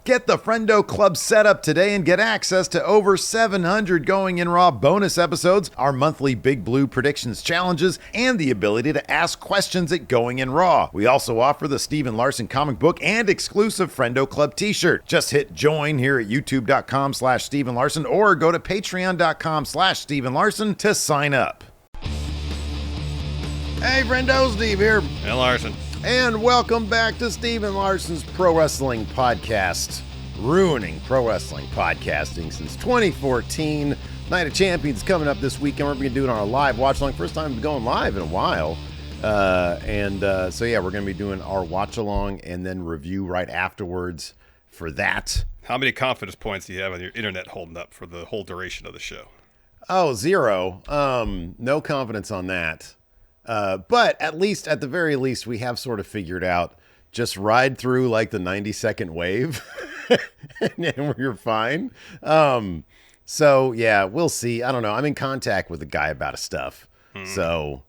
Get the Friendo Club set up today and get access to over 700 Going in Raw bonus episodes, our monthly Big Blue predictions challenges, and the ability to ask questions at Going in Raw. We also offer the Steven Larson comic book and exclusive Friendo Club t-shirt. Just hit join here at youtube.com/Steven Larson or go to patreon.com/Steven Larson to sign up. Hey, Friendo, Steve here. Hey, Larson. And welcome back to Steven Larson's Pro Wrestling Podcast, ruining pro wrestling podcasting since 2014. Night of Champions coming up this weekend. We're going to do it on our live watch along. First time going live in a while. So we're going to be doing our watch along and then review right afterwards for that. How many confidence points do you have on your internet holding up for the whole duration of the show? Oh, 0. No confidence on that. But at the very least, we have sort of figured out just ride through like the 90-second wave and we're fine. So yeah, we'll see. I don't know. I'm in contact with a guy about stuff. So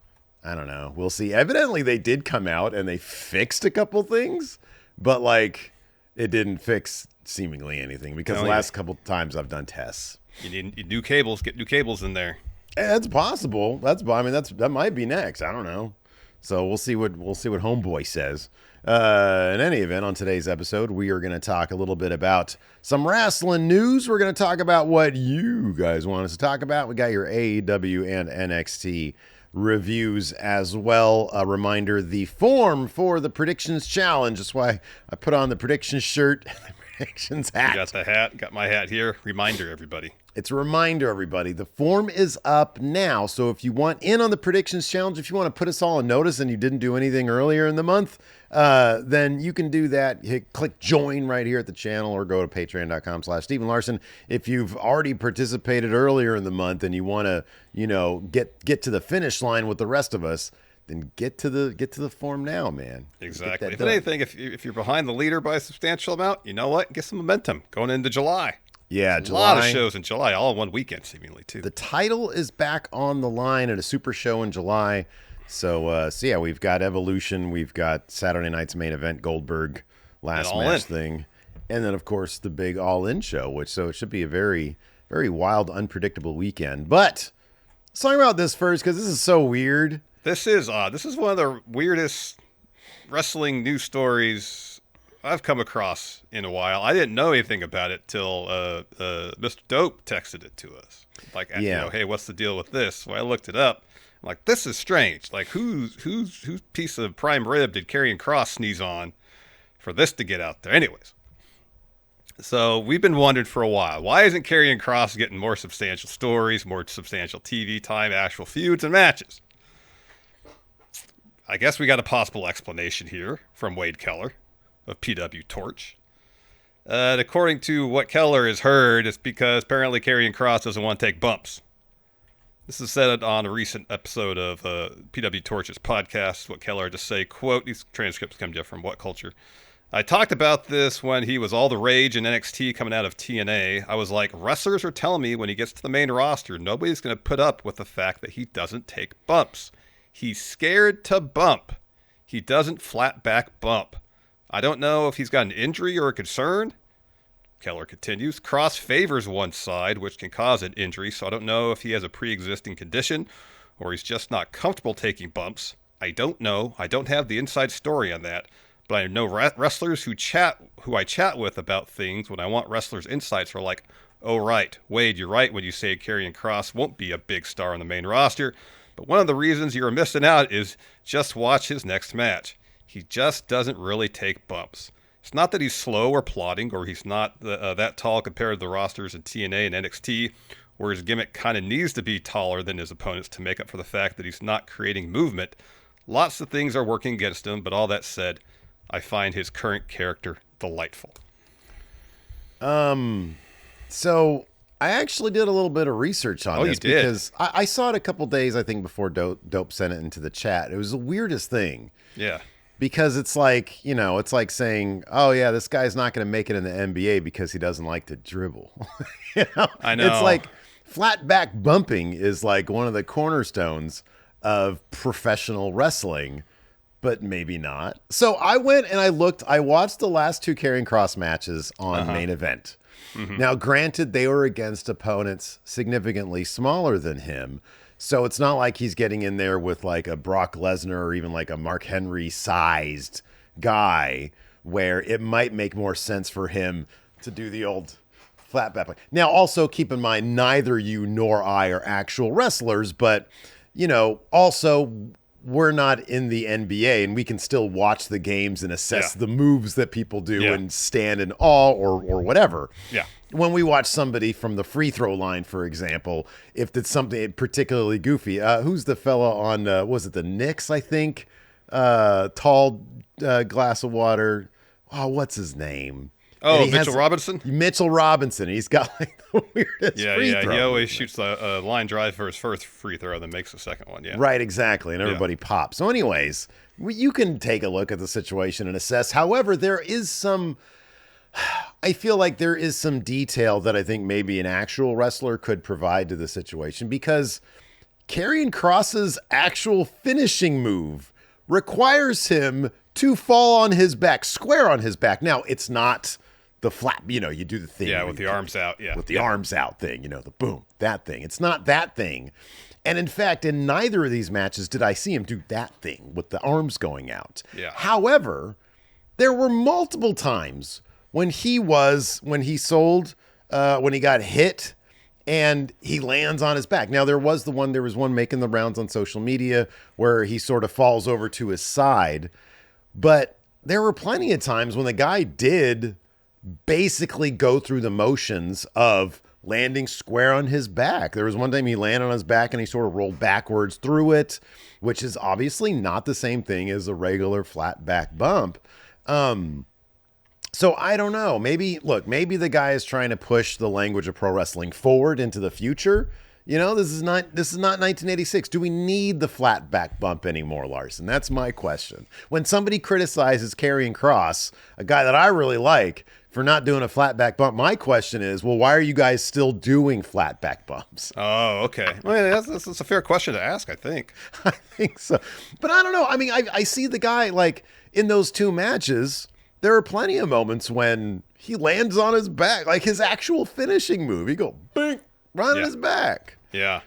I don't know. We'll see. Evidently they did come out and they fixed a couple things, but like it didn't fix seemingly anything because the last couple times I've done tests. You need new cables. Get new cables in there. That's possible. That might be next. I don't know. So we'll see what Homeboy says. In any event, on today's episode, we are going to talk a little bit about some wrestling news. We're going to talk about what you guys want us to talk about. We got your AEW and NXT reviews as well. A reminder, the form for the predictions challenge. That's why I put on the predictions shirt and the predictions hat. You got the hat. Got my hat here. Reminder, everybody. It's a reminder, everybody. The form is up now. So if you want in on the predictions challenge, if you want to put us all on notice and you didn't do anything earlier in the month, then you can do that. Click join right here at the channel or go to patreon.com/Steven Larson. If you've already participated earlier in the month and you want to, get to the finish line with the rest of us, then get to the form now, man. Exactly. If anything, if you're behind the leader by a substantial amount, you know what? Get some momentum going into July. Yeah, July. A lot of shows in July, all in one weekend, seemingly, too. The title is back on the line at a super show in July. So yeah, we've got Evolution. We've got Saturday night's main event, Goldberg last match thing. And then, of course, the big all-in show, so it should be a very, very wild, unpredictable weekend. But let's talk about this first, because this is so weird. This is odd. This is one of the weirdest wrestling news stories I've come across in a while. I didn't know anything about it till Mr. Dope texted it to us. Like, hey, what's the deal with this? Well, I looked it up. I'm like, this is strange. Like, whose piece of prime rib did Karrion Kross sneeze on for this to get out there? Anyways, so we've been wondering for a while, why isn't Karrion Kross getting more substantial stories, more substantial TV time, actual feuds and matches? I guess we got a possible explanation here from Wade Keller of PW Torch. According to what Keller has heard, it's because apparently Karrion Kross doesn't want to take bumps. This is said on a recent episode of PW Torch's podcast. What Keller had to say, quote, these transcripts come from What Culture. I talked about this when he was all the rage in NXT coming out of TNA. I was like, wrestlers are telling me when he gets to the main roster, nobody's going to put up with the fact that he doesn't take bumps. He's scared to bump. He doesn't flat back bump. I don't know if he's got an injury or a concern. Keller continues, Kross favors one side, which can cause an injury, so I don't know if he has a pre-existing condition or he's just not comfortable taking bumps. I don't know. I don't have the inside story on that, but I know wrestlers who I chat with about things when I want wrestlers' insights are like, oh, right, Wade, you're right when you say Karrion Kross won't be a big star on the main roster, but one of the reasons you're missing out is just watch his next match. He just doesn't really take bumps. It's not that he's slow or plodding or he's not that tall compared to the rosters in TNA and NXT, where his gimmick kind of needs to be taller than his opponents to make up for the fact that he's not creating movement. Lots of things are working against him, but all that said, I find his current character delightful. So I actually did a little bit of research on this because I saw it a couple days, I think, before Dope sent it into the chat. It was the weirdest thing. Yeah. Because it's like, it's like saying, oh, yeah, this guy's not going to make it in the NBA because he doesn't like to dribble. I know. It's like flat back bumping is like one of the cornerstones of professional wrestling. but maybe not. So I went and I watched the last two Karrion Kross matches on Main Event. Now, granted, they were against opponents significantly smaller than him. So it's not like he's getting in there with like a Brock Lesnar or even like a Mark Henry sized guy where it might make more sense for him to do the old flat back. Now, also keep in mind, neither you nor I are actual wrestlers, but, you know, also we're not in the NBA and we can still watch the games and assess the moves that people do and stand in awe or whatever. Yeah. When we watch somebody from the free throw line, for example, if it's something particularly goofy, who's the fella on, was it the Knicks, I think? Tall glass of water. Oh, what's his name? Oh, Mitchell Robinson? Mitchell Robinson. He's got like the weirdest free throw. He always shoots the line drive for his first free throw, then makes the second one. Yeah, right, exactly, and everybody pops. So, anyways, you can take a look at the situation and assess. However, there is some. I feel like there is some detail that I think maybe an actual wrestler could provide to the situation because Karrion Kross's actual finishing move requires him to fall on his back, square on his back. Now, it's not the flat, you know, you do the thing. Yeah, with the arms out. Yeah. With the arms out thing, you know, the boom, that thing. It's not that thing. And in fact, in neither of these matches did I see him do that thing with the arms going out. Yeah. However, there were multiple times when he got hit and he lands on his back. Now, there was one making the rounds on social media where he sort of falls over to his side. But there were plenty of times when the guy did basically go through the motions of landing square on his back. There was one time he landed on his back and he sort of rolled backwards through it, which is obviously not the same thing as a regular flat back bump. So I don't know. Maybe the guy is trying to push the language of pro wrestling forward into the future. You know, this is not 1986. Do we need the flat back bump anymore, Larson? That's my question. When somebody criticizes Karrion Kross, a guy that I really like, for not doing a flat back bump, my question is, well, why are you guys still doing flat back bumps? Oh, okay. Well, that's a fair question to ask, I think. I think so. But I don't know. I mean, I see the guy, like, in those two matches, there are plenty of moments when he lands on his back, like his actual finishing move. He go, bing, right on his back. Yeah.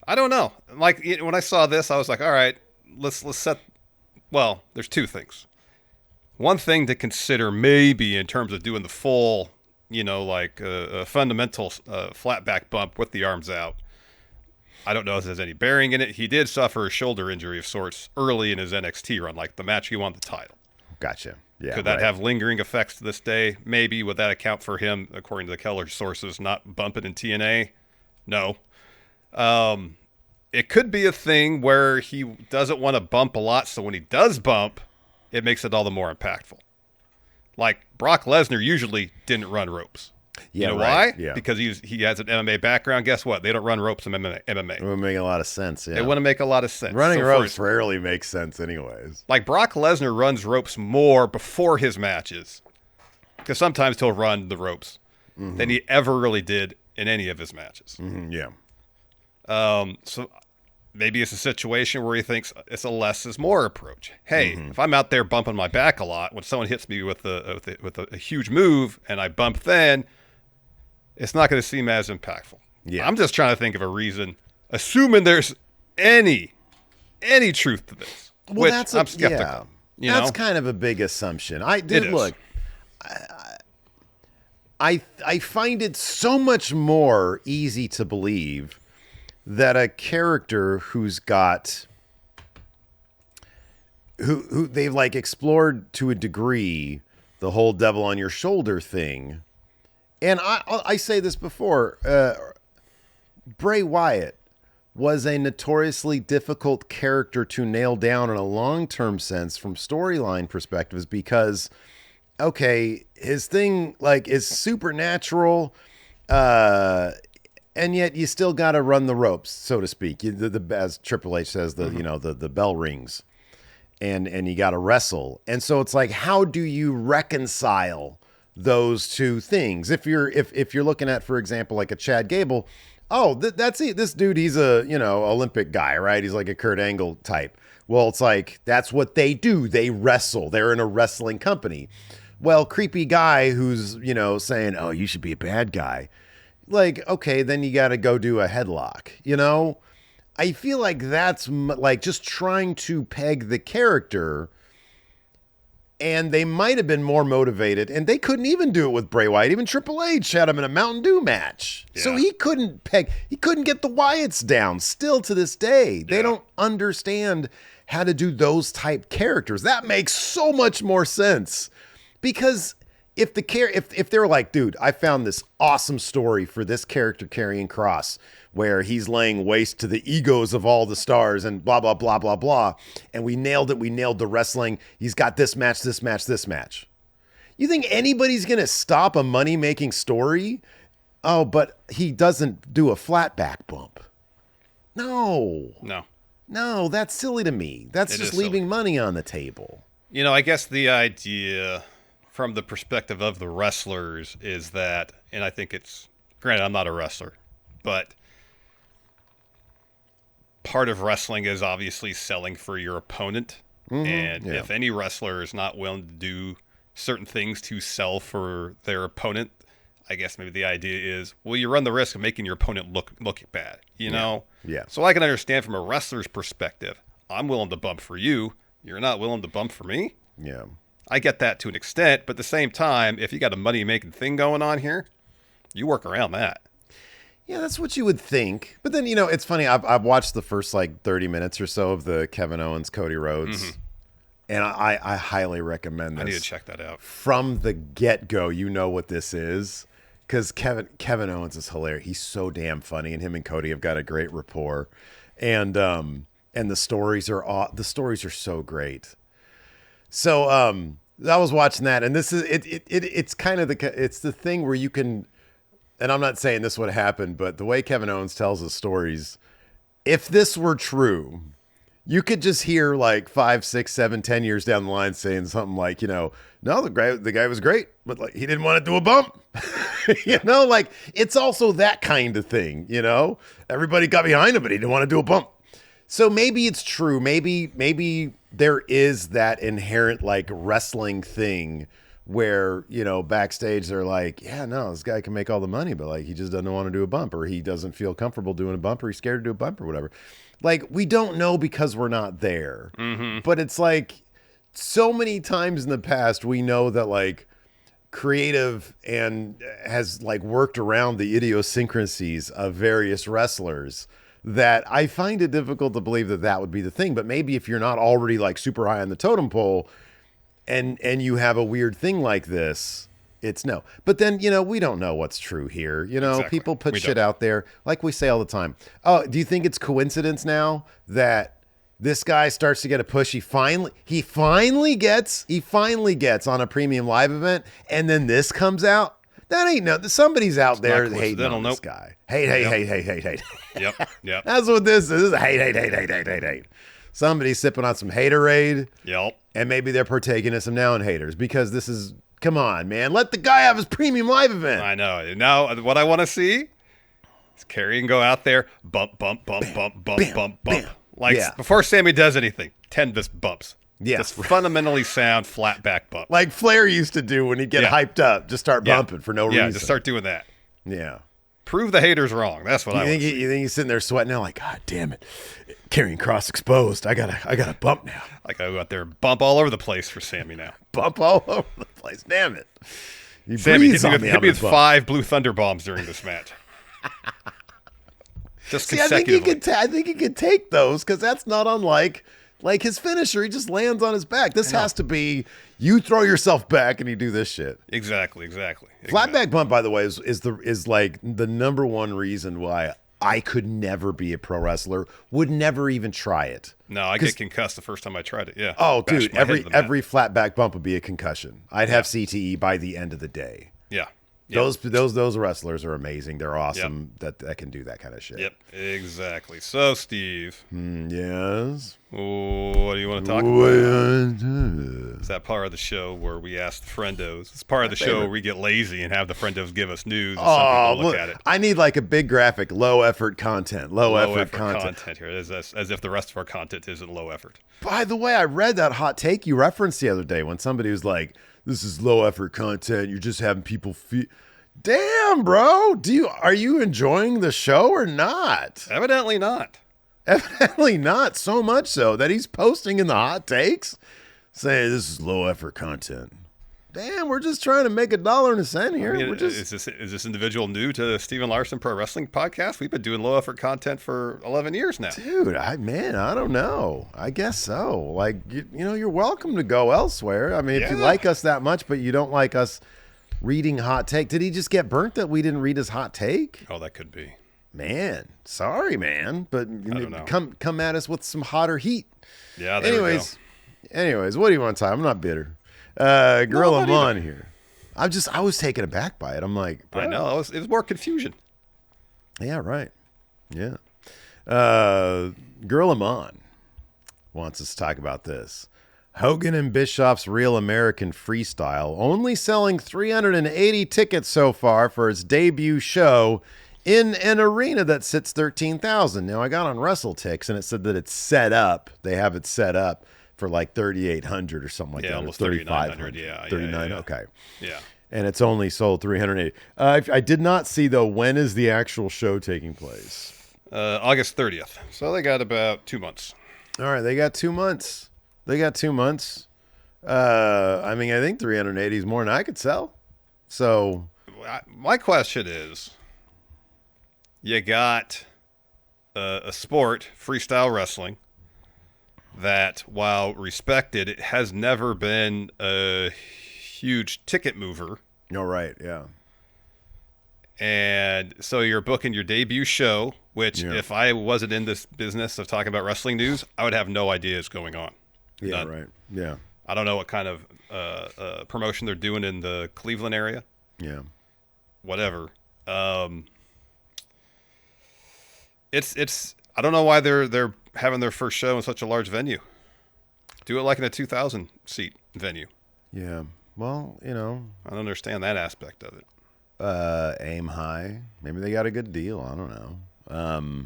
I don't know. Like, when I saw this, I was like, all right, let's set, well, there's two things. One thing to consider maybe in terms of doing the full, you know, like a fundamental flat back bump with the arms out. I don't know if there's any bearing in it. He did suffer a shoulder injury of sorts early in his NXT run, like the match he won the title. Gotcha. Yeah. Could that have lingering effects to this day? Maybe. Would that account for him, according to the Keller sources, not bumping in TNA? No. It could be a thing where he doesn't want to bump a lot, so when he does bump, it makes it all the more impactful. Like Brock Lesnar usually didn't run ropes. Yeah, you know right. why? Yeah. Because he has an MMA background. Guess what? They don't run ropes in MMA. It would make a lot of sense. Yeah. It wouldn't make a lot of sense. Running ropes rarely makes sense anyways. Like Brock Lesnar runs ropes more before his matches. Because sometimes he'll run the ropes than he ever really did in any of his matches. Mm-hmm, yeah. So maybe it's a situation where he thinks it's a less is more approach. Hey, if I'm out there bumping my back a lot, when someone hits me with a huge move and I bump then, it's not going to seem as impactful. Yeah. I'm just trying to think of a reason, assuming there's any truth to this. Well, which that's I'm skeptical. Yeah. That's kind of a big assumption. I did look. I find it so much more easy to believe that a character who's got who they've like explored to a degree the whole devil on your shoulder thing. And I say this before, Bray Wyatt was a notoriously difficult character to nail down in a long-term sense from storyline perspectives because, okay, his thing like is supernatural, and yet you still got to run the ropes, so to speak. As Triple H says, the bell rings, and you got to wrestle. And so it's like, how do you reconcile those two things? If you're looking at, for example, like a Chad Gable, that's it. This dude, he's a Olympic guy, right? He's like a Kurt Angle type. Well, it's like, that's what they do. They wrestle. They're in a wrestling company. Well, creepy guy who's, saying, oh, you should be a bad guy. Like, okay, then you got to go do a headlock, I feel like that's like just trying to peg the character, and they might have been more motivated, and they couldn't even do it with Bray Wyatt. Even Triple H had him in a Mountain Dew match. Yeah. So he couldn't get the Wyatts down still to this day. They don't understand how to do those type characters. That makes so much more sense, because if they're like, dude, I found this awesome story for this character, Karrion Kross, where he's laying waste to the egos of all the stars and blah, blah, blah, blah, blah. And we nailed it. We nailed the wrestling. He's got this match, this match, this match. You think anybody's going to stop a money-making story? Oh, but he doesn't do a flat back bump. No, that's silly to me. That's just leaving money on the table. I guess the idea from the perspective of the wrestlers is that, and I think it's, granted, I'm not a wrestler, but part of wrestling is obviously selling for your opponent. Mm-hmm. And if any wrestler is not willing to do certain things to sell for their opponent, I guess maybe the idea is, well, you run the risk of making your opponent look bad, know? Yeah. So I can understand from a wrestler's perspective, I'm willing to bump for you. You're not willing to bump for me? Yeah. I get that to an extent, but at the same time, if you got a money-making thing going on here, you work around that. Yeah, that's what you would think. But then, it's funny. I've watched the first 30 minutes or so of the Kevin Owens, Cody Rhodes. Mm-hmm. And I highly recommend this. I need to check that out. From the get-go, you know what this is. Because Kevin Owens is hilarious. He's so damn funny. And him and Cody have got a great rapport. And the stories are so great. So I was watching that. And this is it's kind of it's the thing where you can. And I'm not saying this would happen, but the way Kevin Owens tells his stories, if this were true, you could just hear 5, 6, 7, 10 years down the line saying something like, no, the guy was great, but he didn't want to do a bump. It's also that kind of thing, Everybody got behind him, but he didn't want to do a bump. So maybe it's true. Maybe there is that inherent wrestling thing where, backstage they're like, yeah, no, this guy can make all the money, but he just doesn't want to do a bump, or he doesn't feel comfortable doing a bump, or he's scared to do a bump or whatever. We don't know because we're not there. Mm-hmm. But it's so many times in the past, we know that creative and has worked around the idiosyncrasies of various wrestlers, that I find it difficult to believe that would be the thing. But maybe if you're not already super high on the totem pole, and you have a weird thing like this, it's no. But then, we don't know what's true here. Exactly. People put shit out there, like we say all the time. Oh, do you think it's coincidence now that this guy starts to get a push? He finally gets on a premium live event, and then this comes out? That ain't somebody's out there hating on this guy. Hate. Yep. That's what this is. This is hate. Somebody's sipping on some haterade. Yep. And maybe they're partaking in some noun haters, because this is, come on, man. Let the guy have his premium live event. I know. Now, what I want to see is Karrion go out there, bump, bump, bump, bump, bump, bam, bump, bump. Before Sammy does anything, 10 just bumps. Yeah. Just fundamentally sound flat back bump. Like Flair used to do when he'd get hyped up. Just start bumping for no reason. Yeah, just start doing that. Yeah. Prove the haters wrong. That's what I want to see. You think he's sitting there sweating now God damn it. Karrion Kross exposed. I gotta bump now. I go out there, bump all over the place for Sammy now. Bump all over the place. Damn it. Sammy, hit me with 5 Blue Thunder bombs during this match. Just consecutively. I think he could take those, because that's not unlike his finisher. He just lands on his back. This has to be, you throw yourself back and you do this shit. Exactly. Flat back bump, by the way, is the number one reason why I could never be a pro wrestler, would never even try it. No, I get concussed the first time I tried it. Yeah. Oh, dude, every flat back bump would be a concussion. I'd have CTE by the end of the day. Yeah. Yep. Those wrestlers are amazing. They're awesome. That can do that kind of shit. Yep, exactly. So, Steve. Yes. What do you want to talk about? Is that part of the show where we ask the friendos? It's part of the show where we get lazy and have the friendos give us news and some people look at it. I need like a big graphic, low effort content. Low effort content here. As if the rest of our content isn't low effort. By the way, I read that hot take you referenced the other day when somebody was like, this is low effort content. You're just having people feel. Damn, bro. Are you enjoying the show or not? Evidently not. Evidently not. So much so that he's posting in the hot takes saying this is low effort content. Damn, we're just trying to make $1.01 here. I mean, is this individual new to the Steven Larson Pro Wrestling Podcast? We've been doing low effort content for 11 years now. Dude, I don't know. I guess so. Like, you're welcome to go elsewhere. I mean, if you like us that much, but you don't like us reading hot take. Did he just get burnt that we didn't read his hot take? Oh, that could be. Man, sorry, man. But I don't know. come at us with some hotter heat. Yeah, there we go. Anyways, what do you want to talk? I'm not bitter. Gorilla Mone here. I was taken aback by it. I'm like, bro. I know. It was more confusion. Yeah, right. Yeah. Gorilla Mone wants us to talk about this. Hogan and Bischoff's Real American Freestyle only selling 380 tickets so far for its debut show in an arena that sits 13,000. Now, I got on WrestleTix and it said that it's set up. They have it set up for like 3,800 or something like that. Almost 3,900. Yeah. 39. Yeah. Okay. Yeah. And it's only sold 380. I did not see, though, when is the actual show taking place? August 30th. So they got about 2 months. All right. They got 2 months. I mean, I think 380 is more than I could sell. So my question is, you got a sport, freestyle wrestling, that while respected, it has never been a huge ticket mover. Oh, right. Yeah. And so you're booking your debut show, which if I wasn't in this business of talking about wrestling news, I would have no idea is going on. Yeah, right. Yeah. I don't know what kind of promotion they're doing in the Cleveland area. Yeah. Whatever. It's I don't know why they're having their first show in such a large venue. Do it like in a 2,000 seat venue. Yeah. Well, I don't understand that aspect of it. Aim high. Maybe they got a good deal. I don't know.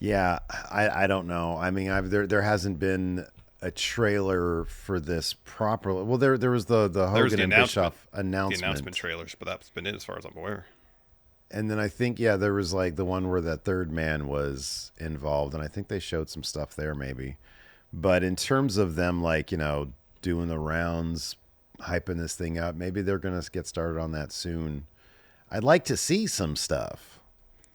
Yeah, I don't know. I mean, there hasn't been a trailer for this properly. Well, there was the Hogan and Bischoff announcement. The announcement trailers, but that's been it as far as I'm aware. And then I think, there was like the one where that third man was involved, and I think they showed some stuff there maybe. But in terms of them, like, doing the rounds, hyping this thing up, maybe they're going to get started on that soon. I'd like to see some stuff.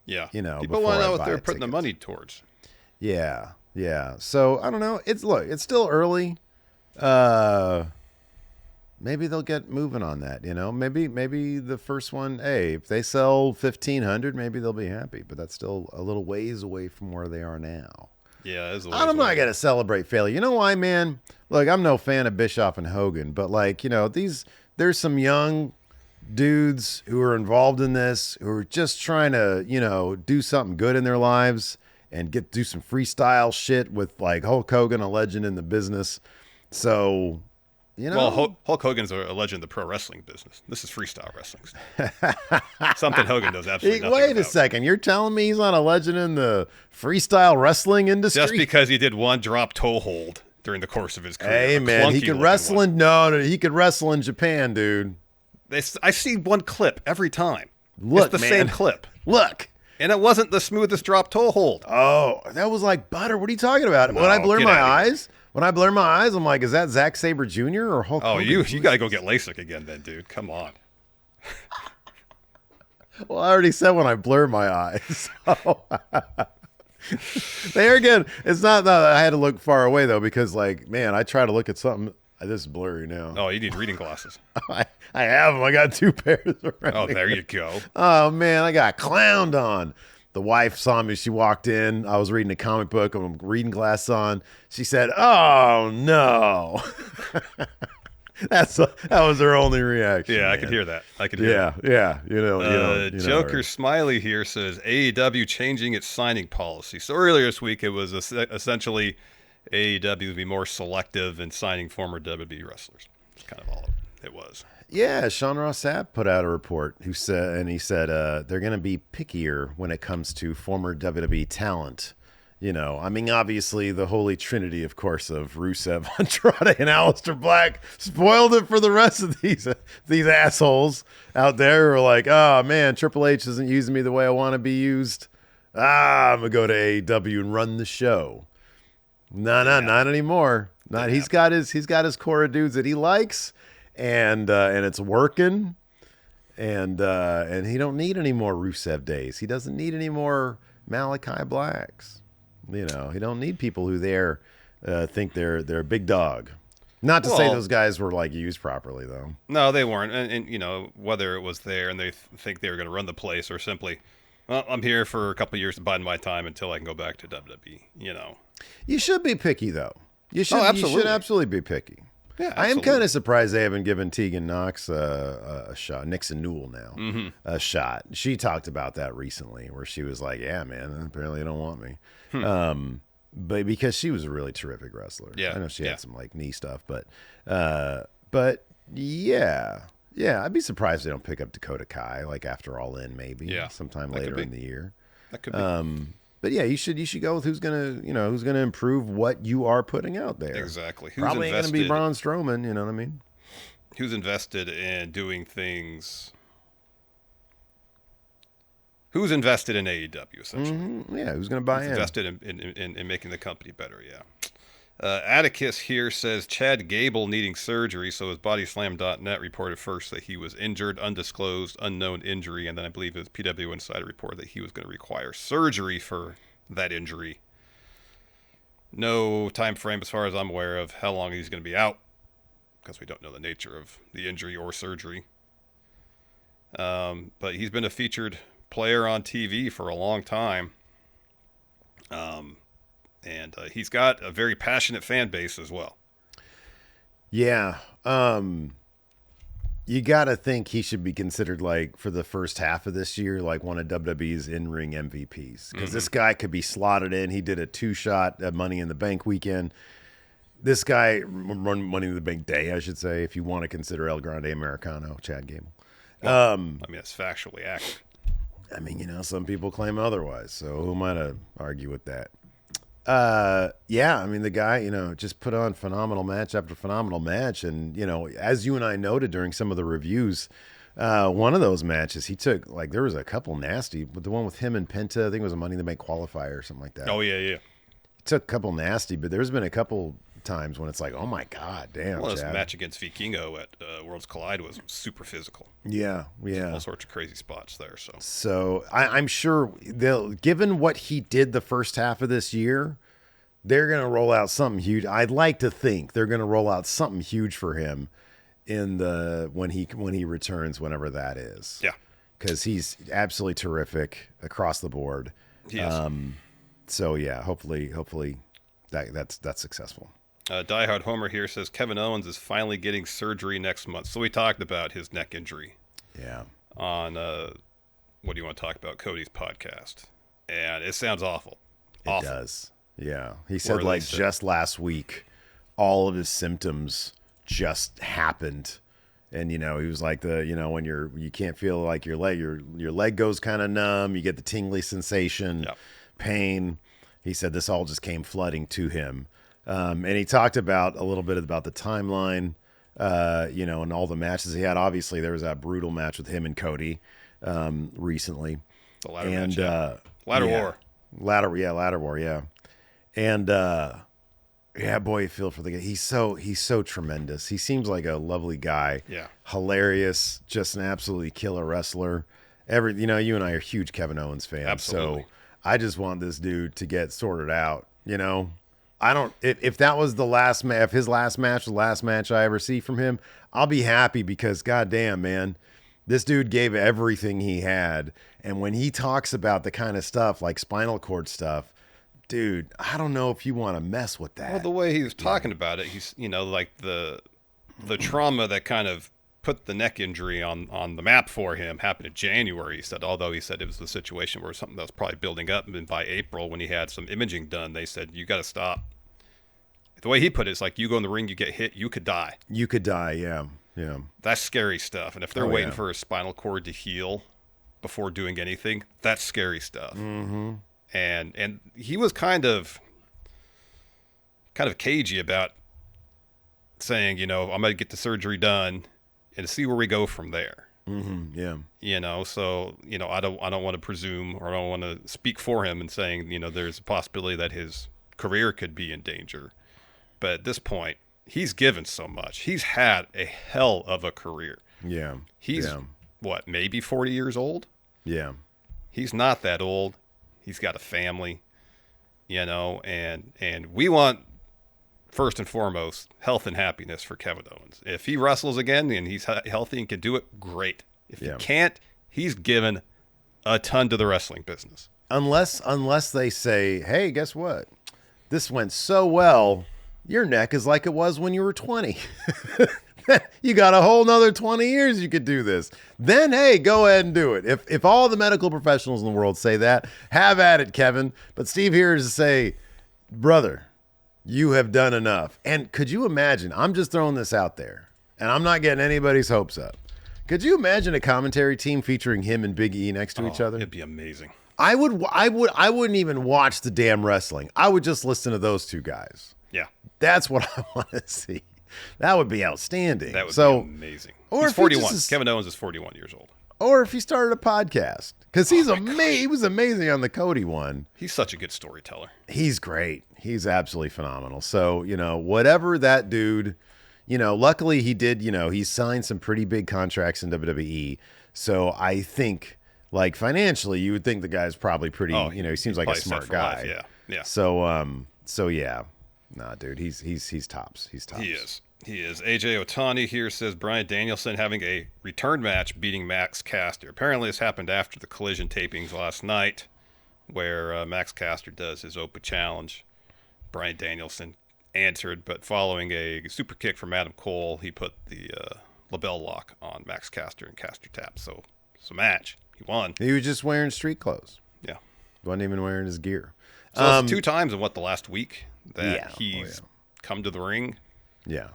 Yeah. People want to know what they're putting the money towards. Yeah. Yeah. So I don't know. It's still early. Maybe they'll get moving on that, maybe the first one, hey, if they sell 1,500, maybe they'll be happy, but that's still a little ways away from where they are now. Yeah. I'm not going to celebrate failure. You know why, man? Look, I'm no fan of Bischoff and Hogan, but there's some young dudes who are involved in this, who are just trying to, do something good in their lives and do some freestyle shit with like Hulk Hogan, a legend in the business. So, Well, Hulk Hogan's a legend in the pro wrestling business. This is freestyle wrestling. Something Hogan does absolutely nothing Wait about. a second. You're telling me he's not a legend in the freestyle wrestling industry? Just because he did one drop toe hold during the course of his career. Hey, man, he could wrestle he could wrestle in Japan, dude. I see one clip every time. Look, it's the same clip. Look. And it wasn't the smoothest drop toe hold. Oh, that was like butter. What are you talking about? No, when I blur my eyes, I'm like, is that Zack Sabre Jr. or Hulk Hogan? You got to go get LASIK again then, dude. Come on. Well, I already said when I blur my eyes. So. There again, it's not that I had to look far away, though, because, like, man, I try to look at something. This is blurry now. Oh, you need reading glasses. I have them. I got 2 pairs around. Oh, there you go. Oh, man, I got clowned on. The wife saw me. She walked in. I was reading a comic book. I'm reading glasses on. She said, "Oh, no." That was her only reaction. Yeah, man. I could hear that. Yeah. Joker Smiley here says AEW changing its signing policy. So earlier this week, it was essentially AEW would be more selective in signing former WWE wrestlers. That's kind of all it was. Yeah, Sean Ross Sapp put out a report he said they're going to be pickier when it comes to former WWE talent. I mean, obviously the holy trinity, of course, of Rusev, Andrade, and Aleister Black spoiled it for the rest of these assholes out there who are like, oh man, Triple H isn't using me the way I want to be used. I'm gonna go to AEW and run the show. No, not anymore. Not he's got his core of dudes that he likes, and it's working, and he don't need any more Rusev days. He doesn't need any more Malachi Blacks. He don't need people who think they're a big dog. Not to say those guys were like used properly though. No, they weren't. And whether it was there and they think they were going to run the place, or simply, well, I'm here for a couple of years to bide my time until I can go back to WWE. You should be picky though. You should absolutely be picky. Yeah, I am kind of surprised they haven't given Tegan Knox a shot. Nixon Newell now a shot. She talked about that recently, where she was like, "Yeah, man, apparently they don't want me." But because she was a really terrific wrestler. Yeah, I know she had some like knee stuff, but yeah, I'd be surprised if they don't pick up Dakota Kai like after All In, maybe sometime later in the year. That could be. But yeah, you should go with who's gonna improve what you are putting out there. Exactly. Probably ain't gonna be Braun Strowman. You know what I mean? Who's invested in doing things? Who's invested in AEW essentially? Mm-hmm. Yeah, who's gonna buy in? Invested in making the company better. Yeah. Atticus here says Chad Gable needing surgery. So his bodyslam.net reported first that he was injured, undisclosed, unknown injury. And then I believe his PW Insider reported that he was going to require surgery for that injury. No time frame as far as I'm aware of how long he's going to be out, because we don't know the nature of the injury or surgery. But he's been a featured player on TV for a long time. And he's got a very passionate fan base as well. Yeah. You got to think he should be considered, like, for the first half of this year, like one of WWE's in-ring MVPs. Because this guy could be slotted in. He did a 2-shot at Money in the Bank weekend. This guy, Money in the Bank day, I should say, if you want to consider El Grande Americano, Chad Gable. Well, I mean, it's factually accurate. I mean, some people claim otherwise. So who am I to argue with that? Yeah, I mean, the guy, just put on phenomenal match after phenomenal match. And, as you and I noted during some of the reviews, one of those matches, he took, like, there was a couple nasty, but the one with him and Penta, I think it was a Money in the Bank qualifier or something like that. Oh, yeah. He took a couple nasty, but there's been a couple times when it's like, oh my God, damn. Well, his match against Vikingo at Worlds Collide was super physical. Yeah. All sorts of crazy spots there. So I'm sure given what he did the first half of this year, they're going to roll out something huge. I'd like to think they're going to roll out something huge for him when he returns, whenever that is. Yeah, because he's absolutely terrific across the board. He is. So yeah, hopefully that's successful. Diehard Homer here says Kevin Owens is finally getting surgery next month. So we talked about his neck injury. Yeah. On what do you want to talk about? Cody's podcast, and it sounds awful. It does. Yeah. He said like just last week, all of his symptoms just happened. And, he was like when you can't feel like your leg goes kind of numb, you get the tingly sensation, pain. He said this all just came flooding to him. And he talked a little bit about the timeline, and all the matches he had. Obviously there was that brutal match with him and Cody, recently. The ladder match. Ladder War. Ladder War. Yeah. And, boy, you feel for the guy. He's so tremendous. He seems like a lovely guy. Yeah. Hilarious. Just an absolutely killer wrestler. You and I are huge Kevin Owens fans. Absolutely. So I just want this dude to get sorted out. I don't, if that was if his last match was the last match I ever see from him, I'll be happy because goddamn, man, this dude gave everything he had. And when he talks about the kind of stuff like spinal cord stuff, dude, I don't know if you want to mess with that. Well, the way he was talking about it, he's, like the the trauma that kind of put the neck injury on the map for him happened in January. He said, although he said it was the situation where something that was probably building up, and by April when he had some imaging done, they said, you got to stop. The way he put it, it's like you go in the ring, you get hit, you could die. You could die, yeah. That's scary stuff. And if they're waiting for his spinal cord to heal before doing anything, that's scary stuff. Mm-hmm. And he was kind of cagey about saying, I'm going to get the surgery done and see where we go from there. Mm-hmm. Yeah. So, I don't want to presume, or I don't want to speak for him and saying, there's a possibility that his career could be in danger. But at this point, he's given so much. He's had a hell of a career. Yeah. He's, maybe 40 years old? Yeah. He's not that old. He's got a family, and we want, first and foremost, health and happiness for Kevin Owens. If he wrestles again and he's healthy and can do it, great. If he can't, he's given a ton to the wrestling business. Unless they say, hey, guess what? This went so well, your neck is like it was when you were 20. You got a whole nother 20 years you could do this. Then, hey, go ahead and do it. If all the medical professionals in the world say that, have at it, Kevin. But Steve here is to say, brother, you have done enough. And could you imagine, I'm just throwing this out there, and I'm not getting anybody's hopes up. Could you imagine a commentary team featuring him and Big E next to each other? It'd be amazing. I wouldn't even watch the damn wrestling. I would just listen to those two guys. Yeah. That's what I want to see. That would be outstanding. That would be amazing. Or he's 41. Kevin Owens is 41 years old. Or if he started a podcast. Because he's amazing. He was amazing on the Cody one. He's such a good storyteller. He's great. He's absolutely phenomenal. So, whatever that dude, luckily he did, he signed some pretty big contracts in WWE. So I think, like, financially, you would think the guy's probably pretty, he seems like a smart guy. Life. Yeah. So yeah. Nah, dude, he's tops. He's tops. He is. AJ Otani here says Bryan Danielson having a return match beating Max Caster. Apparently this happened after the Collision tapings last night where Max Caster does his Open Challenge. Bryan Danielson answered, but following a super kick from Adam Cole, he put the label lock on Max Caster and Caster tapped. So it's a match. He won. He was just wearing street clothes. Yeah. Wasn't even wearing his gear. So it's 2 times in the last week that he's come to the ring. Yeah.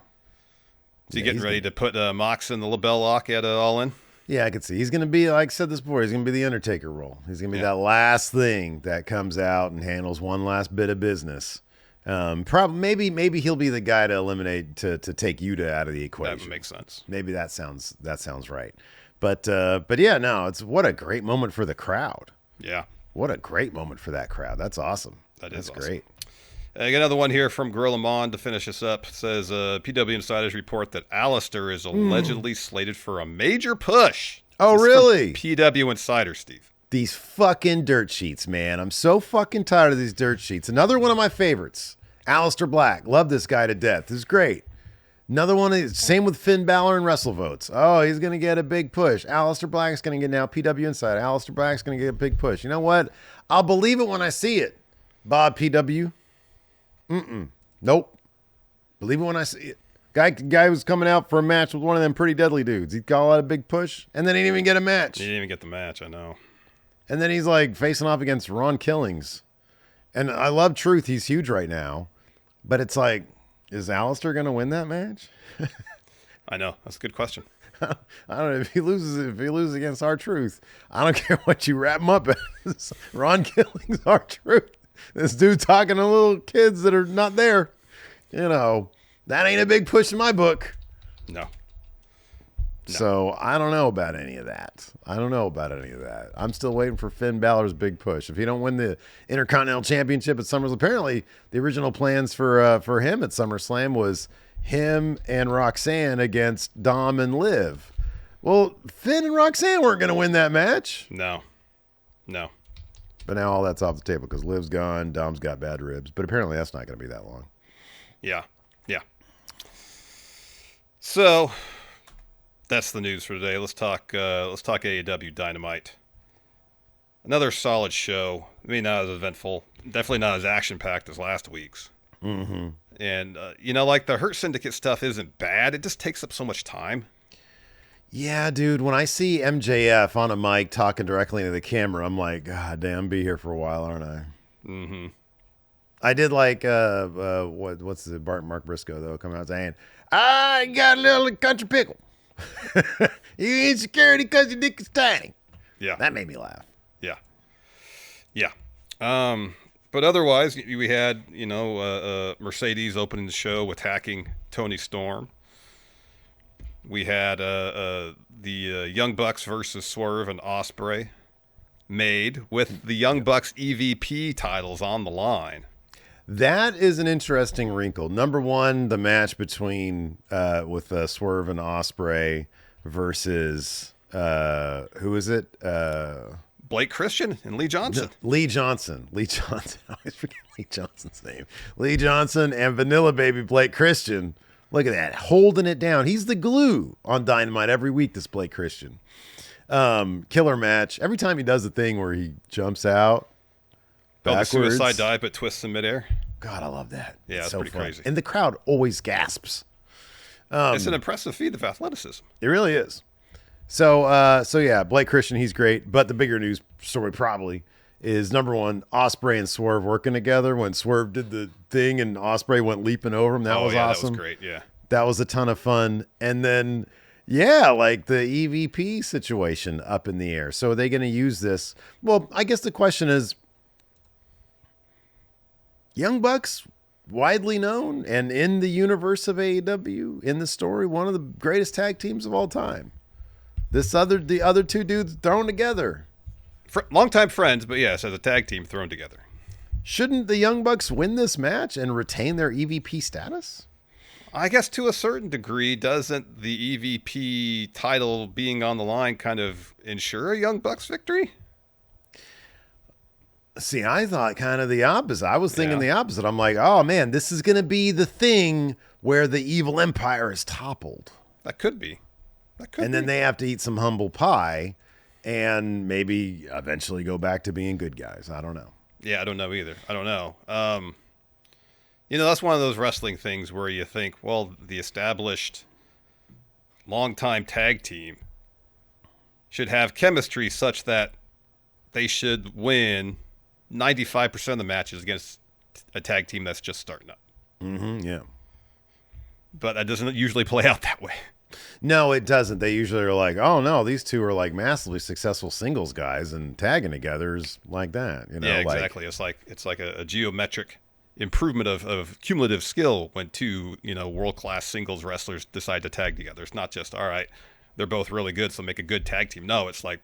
Is he getting ready to put Mox in the label lock at All In? Yeah, I could see. He's going to be, like I said this before, he's going to be the Undertaker role. He's going to be that last thing that comes out and handles one last bit of business. Maybe he'll be the guy to eliminate, to take Yuta out of the equation. That would make sense. Maybe that sounds right. But yeah, no, what a great moment for the crowd. Yeah. What a great moment for that crowd. That's awesome. That's awesome. Great. I got another one here from Gorilla Mon to finish us up. It says PW Insiders report that Alistair is allegedly slated for a major push. Oh, really? PW Insider, Steve. These fucking dirt sheets, man. I'm so fucking tired of these dirt sheets. Another one of my favorites. Alistair Black. Love this guy to death. This is great. Another one, same with Finn Balor and WrestleVotes. Oh, he's going to get a big push. Alistair Black's going to get now PW Insider. Alistair Black's going to get a big push. You know what? I'll believe it when I see it. Bob PW. Nope. Believe it when I see it. Guy was coming out for a match with one of them pretty deadly dudes. He called out a big push, and then he didn't even get a match. He didn't even get the match, I know. And then he's like facing off against Ron Killings. And I love Truth. He's huge right now. But it's like, is Alistair going to win that match? I know. That's a good question. I don't know if he loses against R-Truth. I don't care what you wrap him up as. Ron Killings, R-Truth. This dude talking to little kids that are not there. That ain't a big push in my book. No. So I don't know about any of that. I'm still waiting for Finn Balor's big push. If he don't win the Intercontinental Championship at SummerSlam, apparently the original plans for him at SummerSlam was him and Roxanne against Dom and Liv. Well, Finn and Roxanne weren't going to win that match. No. But now all that's off the table because Liv's gone, Dom's got bad ribs. But apparently that's not going to be that long. Yeah. So that's the news for today. Let's talk AEW Dynamite. Another solid show. I mean, not as eventful. Definitely not as action-packed as last week's. Mm-hmm. And, like the Hurt Syndicate stuff isn't bad. It just takes up so much time. Yeah, dude, when I see MJF on a mic talking directly into the camera, I'm like, God damn, be here for a while, aren't I? Mm-hmm. I did like what's the Mark Briscoe though coming out saying, I got a little country pickle. You ain't security because your dick is tiny. Yeah. That made me laugh. Yeah. Yeah. But otherwise, we had, Mercedes opening the show, attacking Toni Storm. We had the Young Bucks versus Swerve and Osprey made with the Young Bucks EVP titles on the line. That is an interesting wrinkle. Number one, the match between with Swerve and Osprey versus who is it? Blake Christian and Lee Johnson. No, Lee Johnson. I always forget Lee Johnson's name. Lee Johnson and Vanilla Baby Blake Christian. Look at that, holding it down. He's the glue on Dynamite every week. This Blake Christian. Killer match. Every time he does the thing where he jumps out. The suicide dive, but twists in midair. God, I love that. Yeah, it's so pretty crazy. And the crowd always gasps. It's an impressive feat of athleticism. It really is. So yeah, Blake Christian, he's great. But the bigger news story probably is number one, Osprey and Swerve working together. When Swerve did the thing and Osprey went leaping over him, that was awesome. That was great. Yeah, that was a ton of fun. And then like the EVP situation up in the air. So are they going to use this? Well, I guess the question is, Young Bucks, widely known and in the universe of AEW, in the story, one of the greatest tag teams of all time. The other two dudes thrown together. Longtime friends, but yes, as a tag team thrown together. Shouldn't the Young Bucks win this match and retain their EVP status? I guess to a certain degree, doesn't the EVP title being on the line kind of ensure a Young Bucks victory? See, I thought kind of the opposite. I was thinking the opposite. I'm like, oh man, this is going to be the thing where the evil empire is toppled. That could be. Then they have to eat some humble pie and maybe eventually go back to being good guys. I don't know. Yeah, I don't know either. I don't know. That's one of those wrestling things where you think, well, the established longtime tag team should have chemistry such that they should win 95% of the matches against a tag team that's just starting up. Mm-hmm, yeah. But that doesn't usually play out that way. No, it doesn't. They usually are like, oh no, these two are like massively successful singles guys, and tagging together is like that. Yeah, exactly. It's like a geometric improvement of cumulative skill when two, world-class singles wrestlers decide to tag together. It's not just, all right, they're both really good, so make a good tag team. No, it's like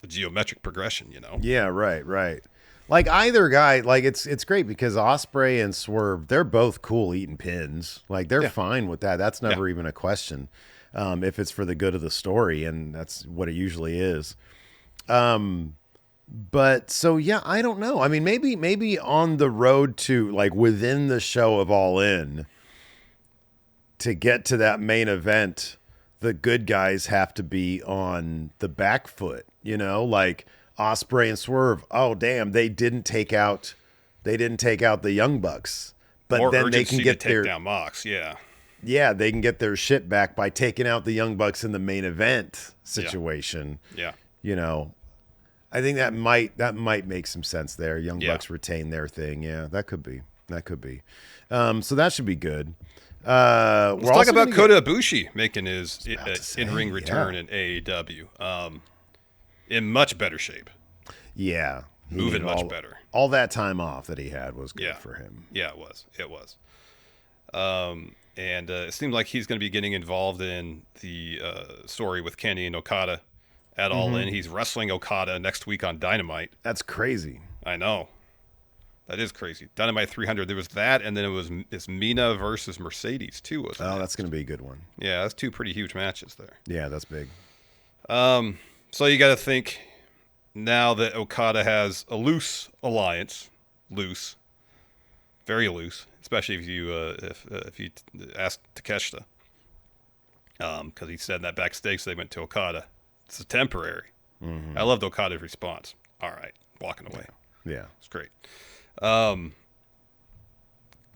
a geometric progression, Yeah, right. Like either guy, like it's great because Osprey and Swerve, they're both cool eating pins. Like they're fine with that. That's never even a question. If it's for the good of the story, and that's what it usually is. But so yeah, I don't know. I mean, maybe on the road to like within the show of All In to get to that main event, the good guys have to be on the back foot, like Osprey and Swerve. Oh damn, they didn't take out the Young Bucks, but more then they can get to take down Mox. Yeah, they can get their shit back by taking out the Young Bucks in the main event situation. Yeah. I think that might make some sense there. Young Bucks retain their thing. Yeah, that could be. So that should be good. Let's talk about Kota Ibushi making his in-ring return in AEW. In much better shape. Yeah. Moving much better. All that time off that he had was good for him. Yeah, it was. And it seemed like he's going to be getting involved in the story with Kenny and Okada at All In. He's wrestling Okada next week on Dynamite. That's crazy. I know. That is crazy. Dynamite 300. There was that, and then it's Mina versus Mercedes too. That's going to be a good one. Yeah, that's two pretty huge matches there. Yeah, that's big. So you got to think now that Okada has a loose alliance, very loose, especially if you ask Takeshita, because he said in that backstage segment to Okada, it's a temporary. I loved Okada's response. All right, walking away. Yeah, it's great.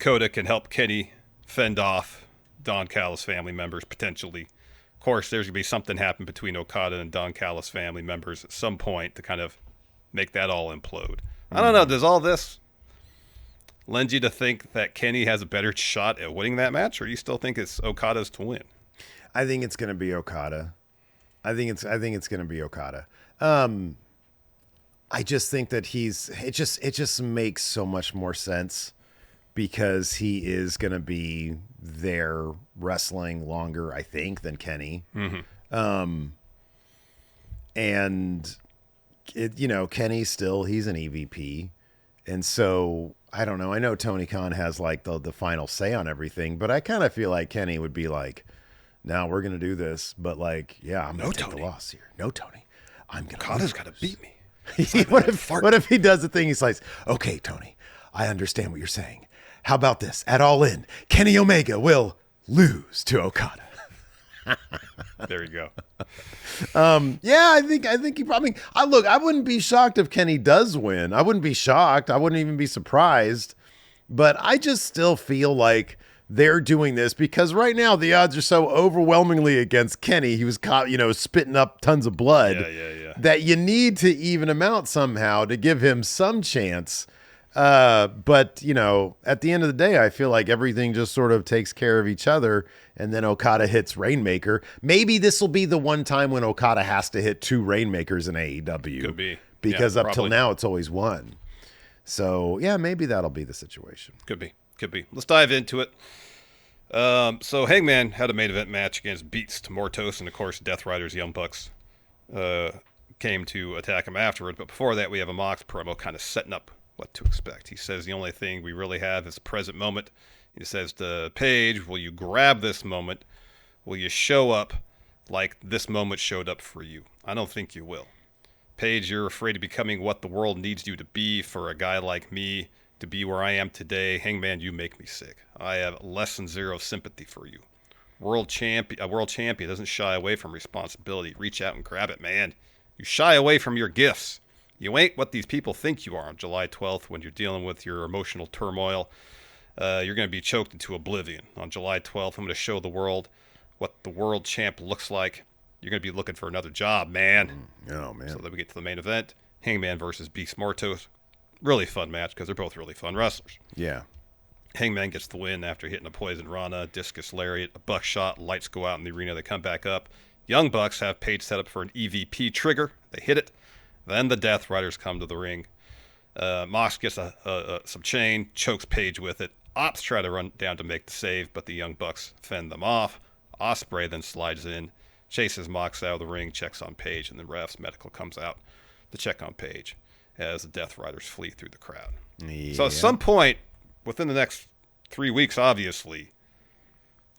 Coda can help Kenny fend off Don Callis family members, potentially. Of course, there's going to be something happen between Okada and Don Callis family members at some point to kind of make that all implode. I don't know. Does all this lend you to think that Kenny has a better shot at winning that match, or do you still think it's Okada's to win? I think it's going to be Okada. I think it's going to be Okada. I just think that it just makes so much more sense because he is going to be there wrestling longer, I think, than Kenny. Mm-hmm. And Kenny's he's an EVP. And so I don't know. I know Tony Khan has like the final say on everything, but I kind of feel like Kenny would be like, now we're going to do this, but like, yeah, I'm going to take the loss here. No, Tony, I'm going to Okada's got to beat me. What if he does the thing? He's like, okay, Tony, I understand what you're saying. How about this? At All In, Kenny Omega will lose to Okada. There you go. Yeah, I think he probably. Look, I wouldn't be shocked if Kenny does win. I wouldn't be shocked. I wouldn't even be surprised. But I just still feel like they're doing this because right now the odds are so overwhelmingly against Kenny. He was caught, spitting up tons of blood. Yeah. That you need to even him out somehow to give him some chance. But at the end of the day, I feel like everything just sort of takes care of each other. And then Okada hits Rainmaker. Maybe this will be the one time when Okada has to hit 2 Rainmakers in AEW. Could be. Because up till now, it's always one. So, yeah, maybe that'll be the situation. Could be. Let's dive into it. So Hangman had a main event match against Beast, Mortos, and of course Death Riders, Young Bucks came to attack him afterward. But before that, we have a Mox promo kind of setting up what to expect. He says the only thing we really have is the present moment. He says to Paige, will you grab this moment? Will you show up like this moment showed up for you? I don't think you will. Paige, you're afraid of becoming what the world needs you to be. For a guy like me to be where I am today, Hangman, you make me sick. I have less than zero sympathy for you. A world champion doesn't shy away from responsibility. Reach out and grab it, man. You shy away from your gifts. You ain't what these people think you are on July 12th when you're dealing with your emotional turmoil. You're going to be choked into oblivion. On July 12th, I'm going to show the world what the world champ looks like. You're going to be looking for another job, man. Oh, man. So then we get to the main event. Hangman versus Beast Mortos. Really fun match because they're both really fun wrestlers. Yeah. Hangman gets the win after hitting a poison rana, discus lariat, a buckshot. Lights go out in the arena. They come back up. Young Bucks have Paige set up for an EVP trigger. They hit it. Then the Death Riders come to the ring. Mox gets some chain, chokes Paige with it. Ops try to run down to make the save, but the Young Bucks fend them off. Osprey then slides in, chases Mox out of the ring, checks on Paige, and the refs medical comes out to check on Paige as the Death Riders flee through the crowd. Yeah. So at some point within the next 3 weeks, obviously,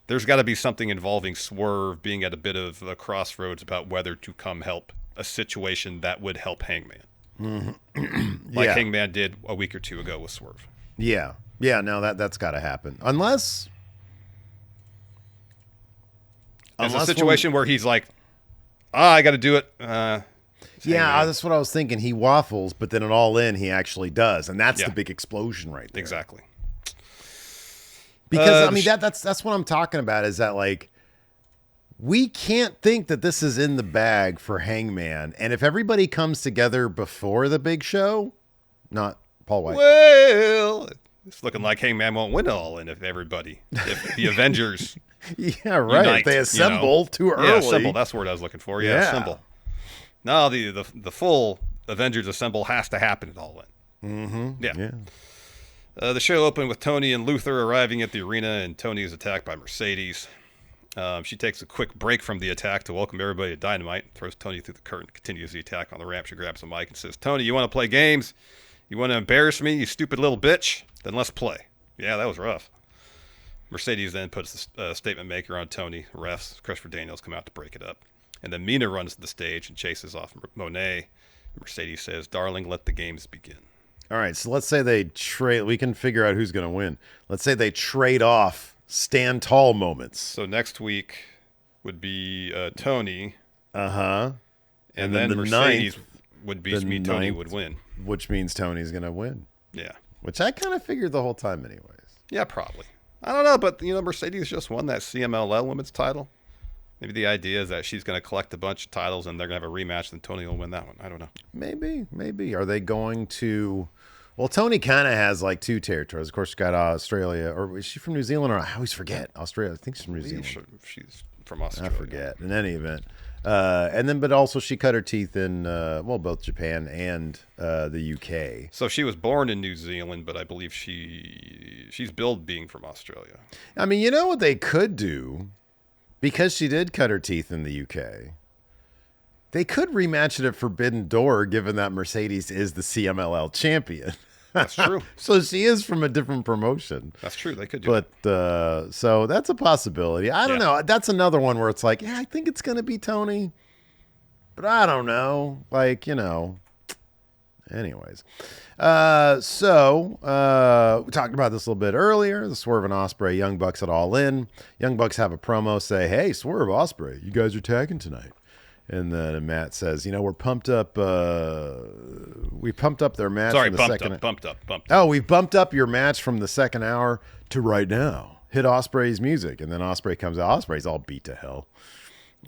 there's got to be something involving Swerve being at a bit of a crossroads about whether to come help a situation that would help Hangman. Mm-hmm. Like Hangman did a week or two ago with Swerve. Yeah. Yeah, no, that's got to happen. Unless It's a situation where he's like, I got to do it. Yeah, that's what I was thinking. He waffles, but then at All In, he actually does. And that's the big explosion right there. Exactly. Because, I mean, that's what I'm talking about is that, like, we can't think that this is in the bag for Hangman. And if everybody comes together before the big show, not Paul White. Well, it's looking like Hangman won't win it All In if the Avengers yeah, right. unite, If they assemble too early. Yeah, assemble. That's the word I was looking for. Yeah, assemble. No, the full Avengers assemble has to happen at All In. Mm-hmm. Yeah. The show opened with Toni and Luther arriving at the arena, and Toni is attacked by Mercedes. She takes a quick break from the attack to welcome everybody to Dynamite, throws Toni through the curtain, continues the attack on the ramp. She grabs the mic and says, Toni, you want to play games? You want to embarrass me, you stupid little bitch? Then let's play. Yeah, that was rough. Mercedes then puts the statement maker on Toni. Refs, Christopher Daniels come out to break it up. And then Mina runs to the stage and chases off Mone. Mercedes says, darling, let the games begin. All right, so let's say they trade. We can figure out who's going to win. Let's say they trade off stand tall moments. So next week would be Toni. Uh-huh. And then Mercedes would mean Toni would win. Which means Toni's going to win. Yeah. Which I kind of figured the whole time anyways. Yeah, probably. I don't know, but Mercedes just won that CMLL women's title. Maybe the idea is that she's going to collect a bunch of titles and they're going to have a rematch, and Toni will win that one. I don't know. Maybe. Are they going to? Well, Toni kind of has like two territories. Of course, she's got Australia, or is she from New Zealand? Or I always forget. Australia. I think she's from New Zealand. She's from Australia. I forget. In any event, but also she cut her teeth in both Japan and the UK. So she was born in New Zealand, but I believe she's billed being from Australia. I mean, you know what they could do, because she did cut her teeth in the UK. They could rematch it at Forbidden Door, given that Mercedes is the CMLL champion. That's true. So she is from a different promotion. That's true. They could do it. But so that's a possibility. I don't know. That's another one where it's like, yeah, I think it's going to be Toni. But I don't know. Like, Anyways. We talked about this a little bit earlier. The Swerve and Osprey, Young Bucks at All In. Young Bucks have a promo say, hey, Swerve, Osprey, you guys are tagging tonight. And then Matt says, we're pumped up. We pumped up their match. Sorry, from the bumped up. Oh, we've bumped up your match from the second hour to right now. Hit Osprey's music. And then Osprey comes out. Osprey's all beat to hell.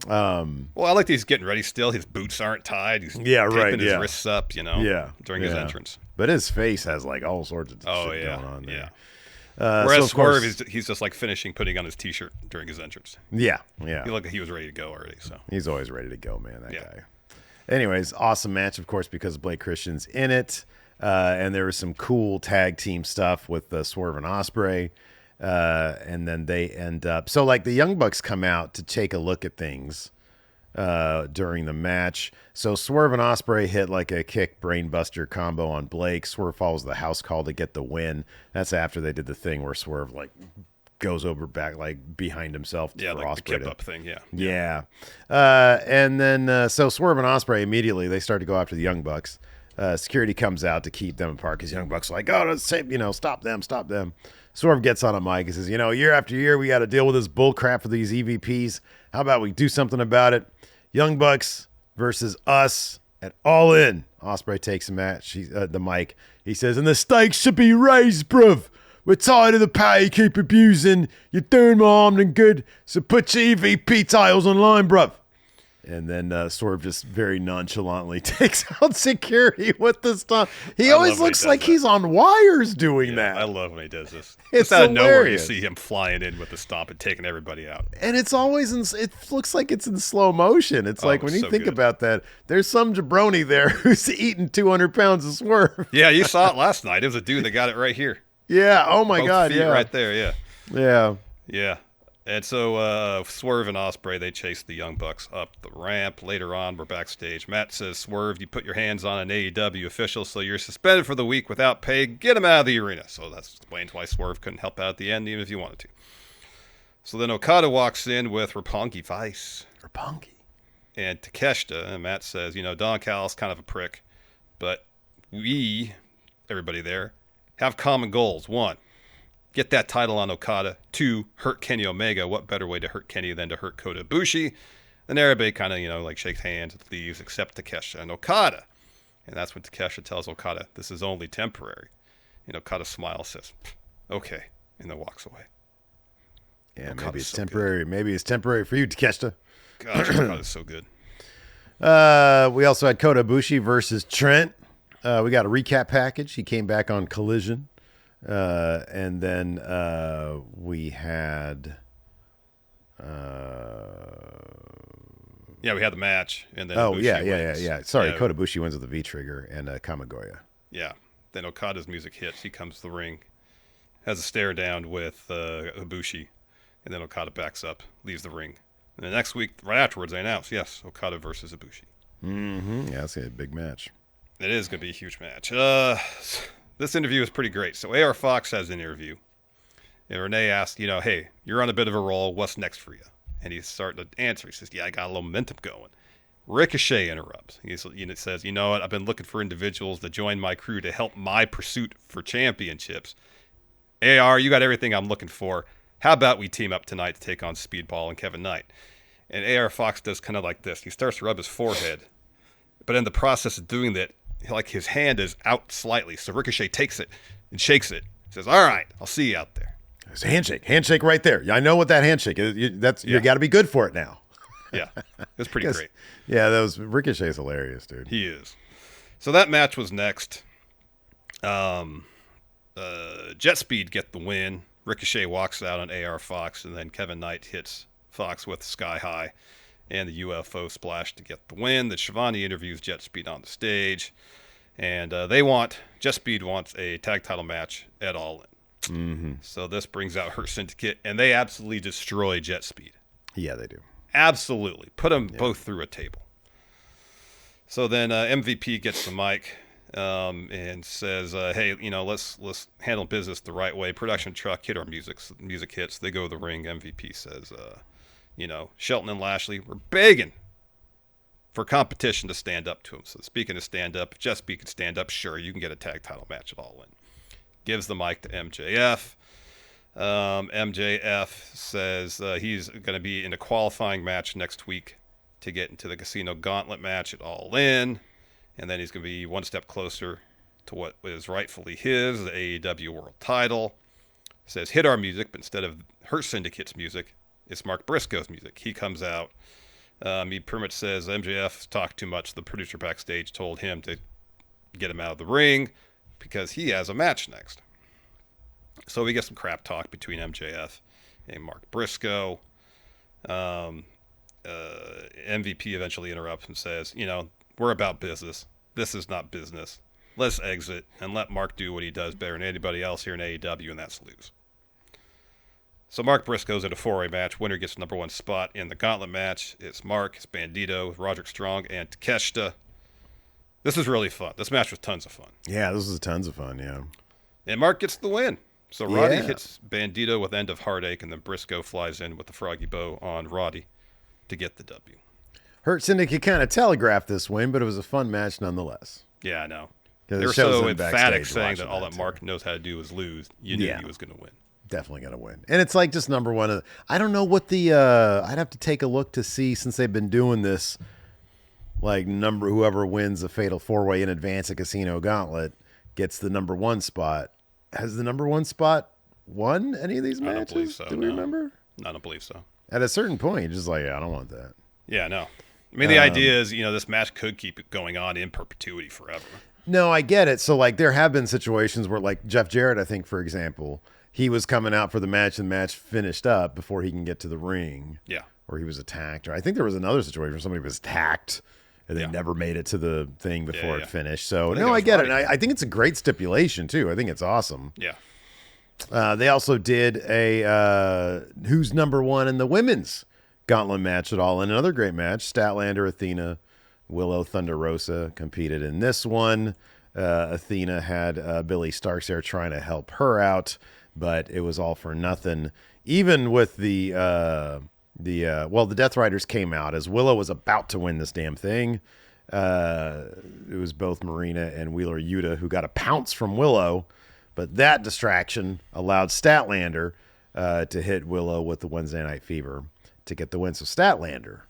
Well, I like that he's getting ready still. His boots aren't tied. He's taping his wrists up, during his entrance. But his face has like all sorts of shit going on there. Yeah. Whereas Swerve, he's just like finishing putting on his T-shirt during his entrance. Yeah. He looked like he was ready to go already. So he's always ready to go, man. That guy. Anyways, awesome match, of course, because Blake Christian's in it, and there was some cool tag team stuff with Swerve and Osprey, and then they end up. So like the Young Bucks come out to take a look at things during the match. So Swerve and Osprey hit like a kick brainbuster combo on Blake. Swerve follows the house call to get the win. That's after they did the thing where Swerve like goes over back like behind himself. Yeah, for like Osprey the kip up thing. Yeah. And then so Swerve and Osprey immediately they start to go after the Young Bucks. Security comes out to keep them apart because Young Bucks are like, oh, stop them. Swerve gets on a mic and says, year after year we got to deal with this bull crap for these EVPs. How about we do something about it? Young Bucks versus us at All In. Osprey takes the mic. He says, and the stakes should be raised, bruv. We're tired of the power you keep abusing. You're doing more harm than good. So put your EVP titles online, bruv. And then Swerve just very nonchalantly takes out security with the stuff. He always looks like he's on wires doing that. I love when he does this. It's just out of nowhere, you hilarious. see him flying in with the stomp and taking everybody out. And it's always it looks like it's in slow motion. It's like when you think about that, there's some jabroni there who's eating 200 pounds of Swerve. Yeah, you saw it last night. It was a dude that got it right here. Yeah. Oh my God. Feet Yeah. right there. Yeah. Yeah. Yeah. And so Swerve and Osprey, they chase the Young Bucks up the ramp. Later on, we're backstage. Matt says, Swerve, you put your hands on an AEW official, so you're suspended for the week without pay. Get him out of the arena. So that explains why Swerve couldn't help out at the end, even if he wanted to. So then Okada walks in with Roppongi Vice. And Takeshita. And Matt says, Don Callis kind of a prick. But we, everybody there, have common goals. 1, get that title on Okada. 2, hurt Kenny Omega. What better way to hurt Kenny than to hurt Kota Ibushi? Then everybody kind of, shakes hands and leaves except Takeshita and Okada. And that's when Takeshita tells Okada, this is only temporary. And Okada smiles, says, okay, and then walks away. Yeah, Okada's maybe it's so temporary. Good. Maybe it's temporary for you, Takeshita. Gosh, Okada's so good. We also had Kota Ibushi versus Trent. We got a recap package. He came back on Collision. And then we had... we had the match. And then Ibushi wins. yeah. Sorry, Kota Ibushi wins with the V-trigger and Kamigoya. Yeah. Then Okada's music hits. He comes to the ring, has a stare down with Ibushi, and then Okada backs up, leaves the ring. And the next week, right afterwards, they announce, yes, Okada versus Ibushi. Mm-hmm. Yeah, that's a big match. It is going to be a huge match. This interview is pretty great. So AR Fox has an interview. And Renee asked, hey, you're on a bit of a roll. What's next for you? And he's starting to answer. He says, yeah, I got a little momentum going. Ricochet interrupts. He says, you know what? I've been looking for individuals to join my crew to help my pursuit for championships. AR, you got everything I'm looking for. How about we team up tonight to take on Speedball and Kevin Knight? And AR Fox does kind of like this. He starts to rub his forehead. But in the process of doing that, his hand is out slightly. So Ricochet takes it and shakes it. He says, all right, I'll see you out there. It's a handshake right there. I know what that handshake is. You got to be good for it now. Yeah, it's pretty great. Yeah, Ricochet's hilarious, dude. He is. So that match was next. Jet Speed get the win. Ricochet walks out on AR Fox, and then Kevin Knight hits Fox with Sky High and the UFO splash to get the win. Then Shivani interviews Jet Speed on the stage, and Jet Speed wants a tag title match at All In. Mm-hmm. So this brings out her syndicate, and they absolutely destroy Jet Speed. Yeah, they do. Absolutely. Put them both through a table. So then MVP gets the mic and says, hey, let's handle business the right way. Production truck, hit our music. So the music hits. They go to the ring. MVP says, Shelton and Lashley were begging for competition to stand up to him. So speaking of stand up, if Jet Speed can stand up, sure, you can get a tag title match at All In. Gives the mic to MJF. MJF says he's going to be in a qualifying match next week to get into the Casino Gauntlet match at All In. And then he's going to be one step closer to what is rightfully his, the AEW World title. Says hit our music, but instead of her syndicate's music, it's Mark Briscoe's music. He comes out. He pretty much says MJF talked too much. The producer backstage told him to get him out of the ring because he has a match next. So we get some crap talk between MJF and Mark Briscoe. MVP eventually interrupts and says, we're about business. This is not business. Let's exit and let Mark do what he does better than anybody else here in AEW, and that's lose. So Mark Briscoe's in a four-way match. Winner gets number one spot in the Gauntlet match. It's Mark, it's Bandito, Roderick Strong, and Takeshita. This is really fun. This match was tons of fun. Yeah, this was tons of fun, yeah. And Mark gets the win. So Roddy hits Bandito with End of Heartache, and then Briscoe flies in with the Froggy Bow on Roddy to get the W. Hurt Syndicate kind of telegraphed this win, but it was a fun match nonetheless. Yeah, I know. They were so emphatic saying that all that Mark too. knows how to do is lose. You knew he was going to win. Definitely going to win. And it's like just number one. I don't know what I'd have to take a look to see, since they've been doing this, like whoever wins a fatal four-way in advance at Casino Gauntlet gets the number one spot. Has the number one spot won any of these matches? I don't believe so. Do we remember? I don't believe so. At a certain point, you're just like, I don't want that. Yeah, no. I mean, the idea is, this match could keep it going on in perpetuity forever. No, I get it. So, like, there have been situations where, like, Jeff Jarrett, I think, for example, he was coming out for the match, and the match finished up before he can get to the ring. Yeah. Or he was attacked. Or I think there was another situation where somebody was attacked and they never made it to the thing before it finished. So, I get it. And I think it's a great stipulation, too. I think it's awesome. Yeah. They also did a who's number one in the women's Gauntlet match at All In. Another great match. Statlander, Athena, Willow, Thunder Rosa competed in this one. Athena had Billy Starks there trying to help her out, but it was all for nothing. Even with the Death Riders came out as Willow was about to win this damn thing. It was both Marina and Wheeler Yuta who got a pounce from Willow, but that distraction allowed Statlander to hit Willow with the Wednesday Night Fever to get the win. So Statlander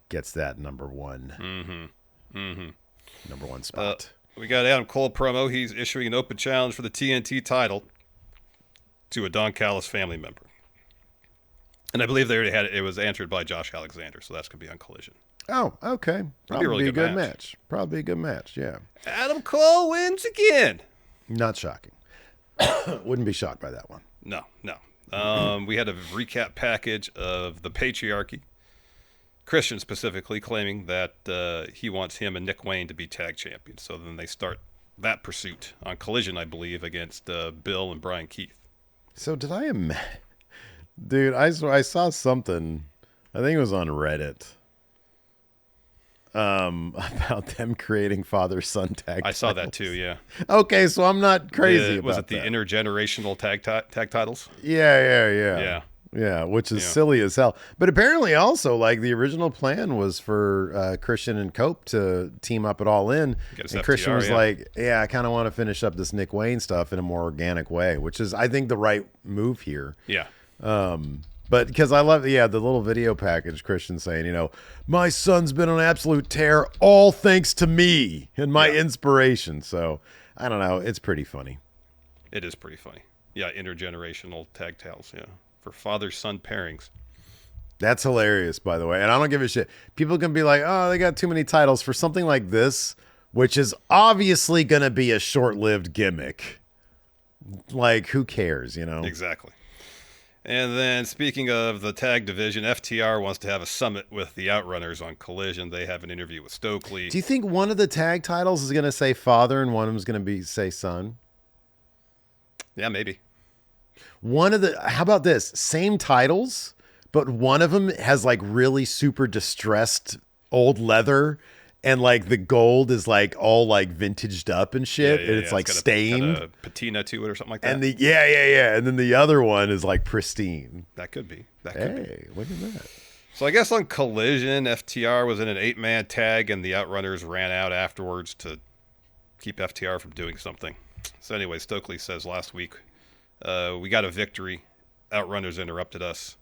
gets that number one. Number one spot. We got Adam Cole promo. He's issuing an open challenge for the TNT title to a Don Callis family member. And I believe they already had it. It was answered by Josh Alexander, so that's going to be on Collision. Oh, okay. Probably be a good match. Probably a good match, yeah. Adam Cole wins again. Not shocking. Wouldn't be shocked by that one. No. We had a recap package of the patriarchy. Christian specifically claiming that he wants him and Nick Wayne to be tag champions. So then they start that pursuit on Collision, I believe, against Bill and Brian Keith. So did I imagine? Dude, I saw something, I think it was on Reddit, about them creating father-son tag titles. I saw that too, yeah. Okay, so I'm not crazy about was it the that. intergenerational tag titles? Yeah, which is silly as hell. But apparently also, like, the original plan was for Christian and Cope to team up at All In. And Christian was like, I kind of want to finish up this Nick Wayne stuff in a more organic way, which is, I think, the right move here. Yeah. But because I love, the little video package, Christian saying, my son's been on an absolute tear, all thanks to me and my inspiration. So, I don't know. It's pretty funny. It is pretty funny. intergenerational tag titles, for father-son pairings. That's hilarious, by the way. And I don't give a shit. People can be like, oh, they got too many titles for something like this, which is obviously going to be a short-lived gimmick. Like, who cares, Exactly. And then, speaking of the tag division, FTR wants to have a summit with the Outrunners on Collision. They have an interview with Stokely. Do you think one of the tag titles is going to say father and one of them is going to say son? Yeah, maybe. How about this? Same titles, but one of them has like really super distressed old leather, and like the gold is like all like vintaged up and shit, and it's like stained, a patina to it or something like that. And and then the other one is like pristine. That could be. Hey, look at that. So I guess on Collision, FTR was in an 8-man tag, and the Outrunners ran out afterwards to keep FTR from doing something. So anyway, Stokely says last week, we got a victory. Outrunners interrupted us.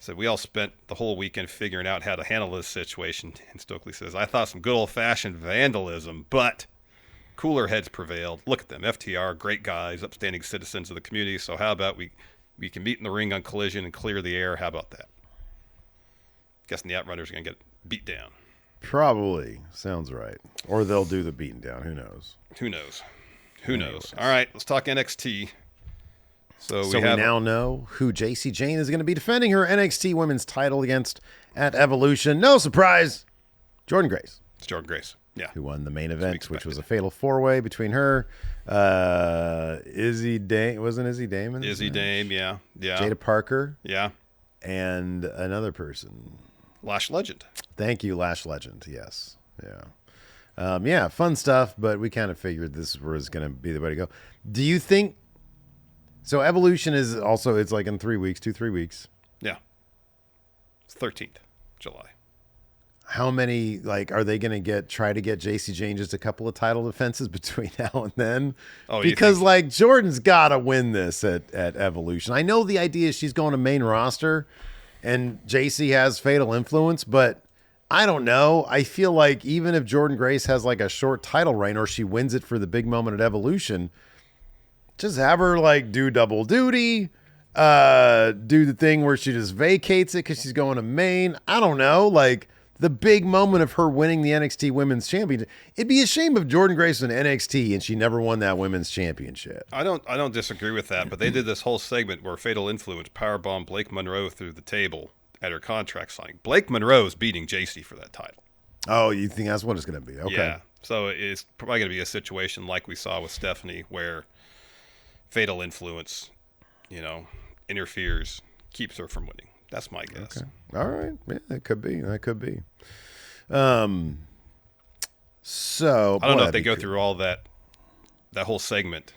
Said we all spent the whole weekend figuring out how to handle this situation. And Stokely says, I thought some good old-fashioned vandalism, but cooler heads prevailed. Look at them, FTR, great guys, upstanding citizens of the community. So how about we can meet in the ring on Collision and clear the air? How about that? Guessing the Outrunners are going to get beat down. Probably. Sounds right. Or they'll do the beating down. Who knows? Who knows? All right, let's talk NXT. So we now know who JC Jane is going to be defending her NXT Women's title against at Evolution. No surprise, Jordynne Grace. It's Jordynne Grace, yeah. Who won the main event, which was a fatal 4-way between her, Izzy Dame, wasn't Izzy Damon? Izzy Dame, yeah. Jada Parker. Yeah. And another person. Lash Legend. Thank you, Lash Legend, yes. Yeah. Fun stuff, but we kind of figured this was going to be the way to go. Do you think... So Evolution is also, it's like in 3 weeks, 2-3 weeks. Yeah. It's 13th July. How many, like, are they going to try to get JC Jane just a couple of title defenses between now and then? Oh, because, like, Jordan's got to win this at Evolution. I know the idea is she's going to main roster and JC has fatal influence, but I don't know. I feel like even if Jordynne Grace has, like, a short title reign or she wins it for the big moment at Evolution, just have her, like, do double duty, do the thing where she just vacates it because she's going to main. I don't know. Like, the big moment of her winning the NXT Women's Championship. It'd be a shame if Jordynne Grace was in NXT and she never won that Women's Championship. I don't disagree with that, but they did this whole segment where Fatal Influence powerbombed Blake Monroe through the table at her contract signing. Blake Monroe's beating JC for that title. Oh, you think that's what it's going to be? Okay. Yeah. So it's probably going to be a situation like we saw with Stephanie where Fatal Influence, interferes, keeps her from winning. That's my guess. Okay. All right. Yeah, that could be. So I don't know if they go through all that whole segment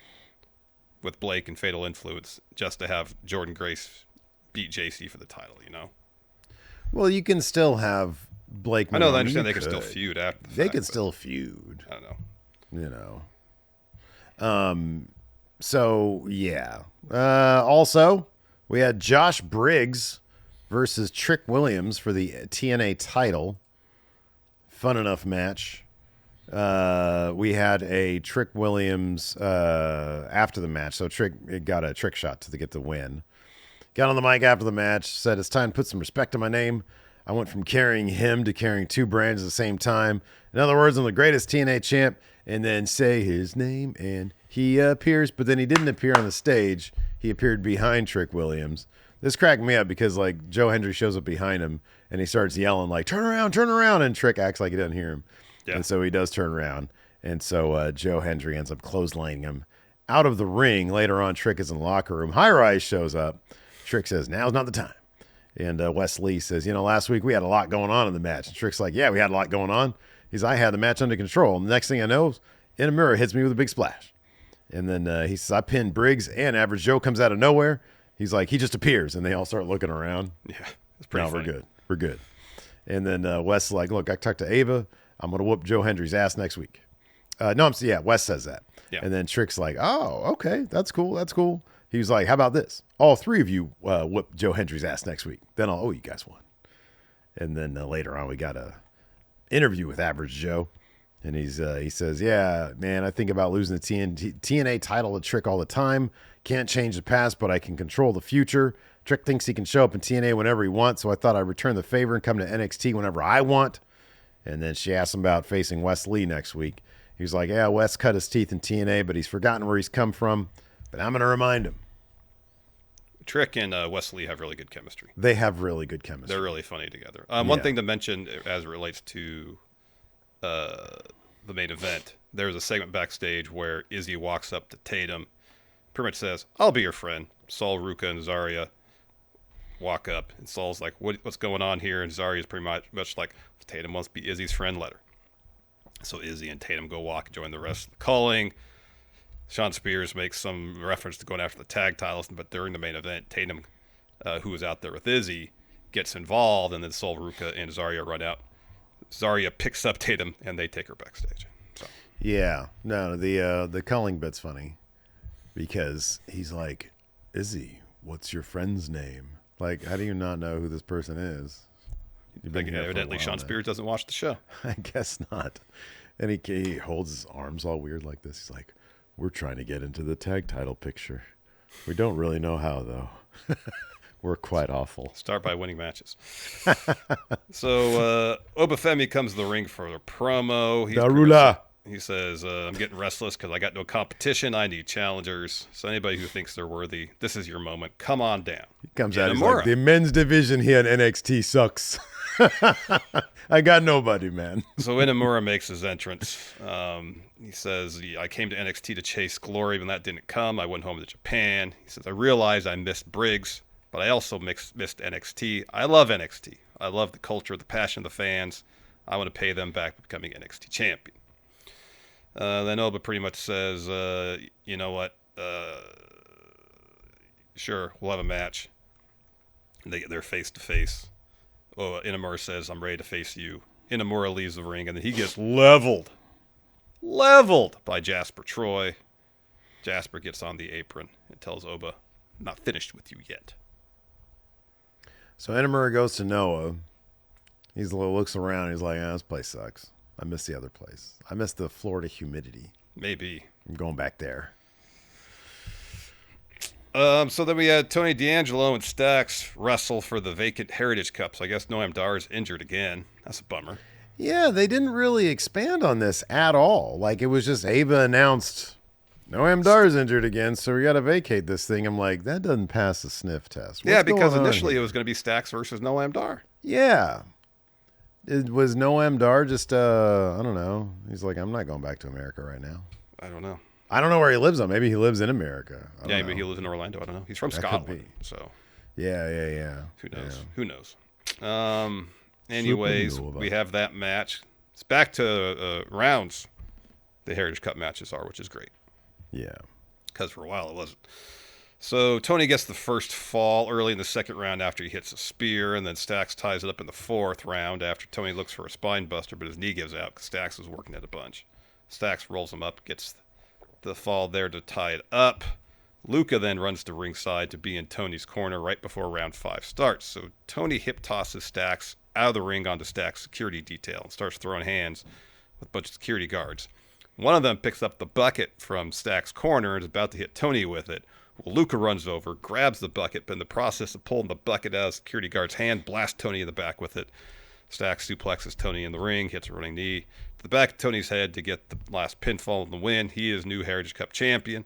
with Blake and Fatal Influence just to have Jordynne Grace beat JC for the title, Well, you can still have Blake. I know. I understand they can still feud after the fact. They can still feud. I don't know. So, yeah. Also, we had Josh Briggs versus Trick Williams for the TNA title. Fun enough match. We had a Trick Williams after the match. So Trick got a trick shot to get the win. Got on the mic after the match, said, it's time to put some respect on my name. I went from carrying him to carrying two brands at the same time. In other words, I'm the greatest TNA champ. And then say his name, and he appears. But then he didn't appear on the stage. He appeared behind Trick Williams. This cracked me up because, like, Joe Hendry shows up behind him, and he starts yelling, like, turn around, and Trick acts like he doesn't hear him. Yeah. And so he does turn around. And so Joe Hendry ends up clotheslining him out of the ring. Later on, Trick is in the locker room. High Rise shows up. Trick says, now's not the time. And Wes Lee says, last week we had a lot going on in the match. And Trick's like, yeah, we had a lot going on. I had the match under control. And the next thing I know, in a mirror hits me with a big splash. And then he says, I pinned Briggs, and Average Joe comes out of nowhere. He's like, he just appears. And they all start looking around. Yeah, it's pretty funny. We're good. And then Wes is like, look, I talked to Ava. I'm going to whoop Joe Hendry's ass next week. Wes says that. Yeah. And then Trick's like, oh, okay, that's cool. He was like, how about this? All three of you whoop Joe Hendry's ass next week. Then I'll owe you guys one. And then later on, we got a interview with Average Joe. And he says, yeah, man, I think about losing the TNA title to Trick all the time. Can't change the past, but I can control the future. Trick thinks he can show up in TNA whenever he wants, so I thought I'd return the favor and come to NXT whenever I want. And then she asked him about facing Wes Lee next week. He was like, yeah, Wes cut his teeth in TNA, but he's forgotten where he's come from. But I'm going to remind him. Trick and Wes Lee have really good chemistry. They have really good chemistry. They're really funny together. One thing to mention as it relates to the main event, there's a segment backstage where Izzy walks up to Tatum, pretty much says, I'll be your friend. Saul, Ruka, and Zarya walk up, and Saul's like, what's going on here? And Zarya's pretty much like, Tatum wants to be Izzy's friend, let her. So Izzy and Tatum go walk and join the rest of the calling. Sean Spears makes some reference to going after the tag titles, but during the main event, Tatum, who was out there with Izzy, gets involved, and then Saul, Ruka, and Zarya run out. Zarya picks up Tatum, and they take her backstage. So. Yeah. No, the calling bit's funny because he's like, Izzy, what's your friend's name? Like, how do you not know who this person is? Evidently, Sean Spears doesn't watch the show. I guess not. And he holds his arms all weird like this. He's like, we're trying to get into the tag title picture. We don't really know how, though. We're quite awful. Start by winning matches. So Obafemi comes to the ring for a promo. Darula. He says, I'm getting restless because I got no competition. I need challengers. So anybody who thinks they're worthy, this is your moment. Come on down. He comes out, he's like, the men's division here in NXT sucks. I got nobody, man. So Inamura makes his entrance. He says, I came to NXT to chase glory. When that didn't come, I went home to Japan. He says, I realized I missed Briggs, but I also missed NXT. I love NXT. I love the culture, the passion of the fans. I want to pay them back by becoming NXT champion. Then Oba pretty much says, you know what? Sure, we'll have a match. And they get their face-to-face. Inamura says, I'm ready to face you. Inamura leaves the ring, and then he gets leveled by Jasper Troy. Jasper gets on the apron and tells Oba, I'm not finished with you yet. So Inamura goes to Noah. He looks around. He's like, this place sucks. I miss the other place. I miss the Florida humidity. Maybe. I'm going back there. So then we had Tony D'Angelo and Stax wrestle for the vacant Heritage Cup. So I guess Noam Dar is injured again. That's a bummer. Yeah, they didn't really expand on this at all. Like, it was just Ava announced, Noam Dar is injured again, so we got to vacate this thing. I'm like, that doesn't pass the sniff test. Yeah, because initially it was going to be Stax versus Noam Dar. Yeah. Was Noam Dar just, I don't know. He's like, I'm not going back to America right now. I don't know. I don't know where he lives, though. Maybe he lives in America. Yeah, maybe he lives in Orlando. I don't know. He's from Scotland. So. Yeah. Who knows? Yeah. Who knows? Anyways, we have that match. It's back to rounds. The Heritage Cup matches are, which is great. Yeah. Because for a while it wasn't. So Tony gets the first fall early in the second round after he hits a spear, and then Stax ties it up in the fourth round after Tony looks for a spine buster, but his knee gives out because Stax was working it a bunch. Stax rolls him up, gets the fall there to tie it up. Luca then runs to ringside to be in Tony's corner right before round 5 starts. So Tony hip tosses Stax out of the ring onto Stax's security detail and starts throwing hands with a bunch of security guards. One of them picks up the bucket from Stax's corner and is about to hit Tony with it. Well, Luca runs over, grabs the bucket, but in the process of pulling the bucket out of the security guard's hand, blasts Tony in the back with it. Stax suplexes Tony in the ring, hits a running knee to the back of Tony's head to get the last pinfall in the win. He is new Heritage Cup champion.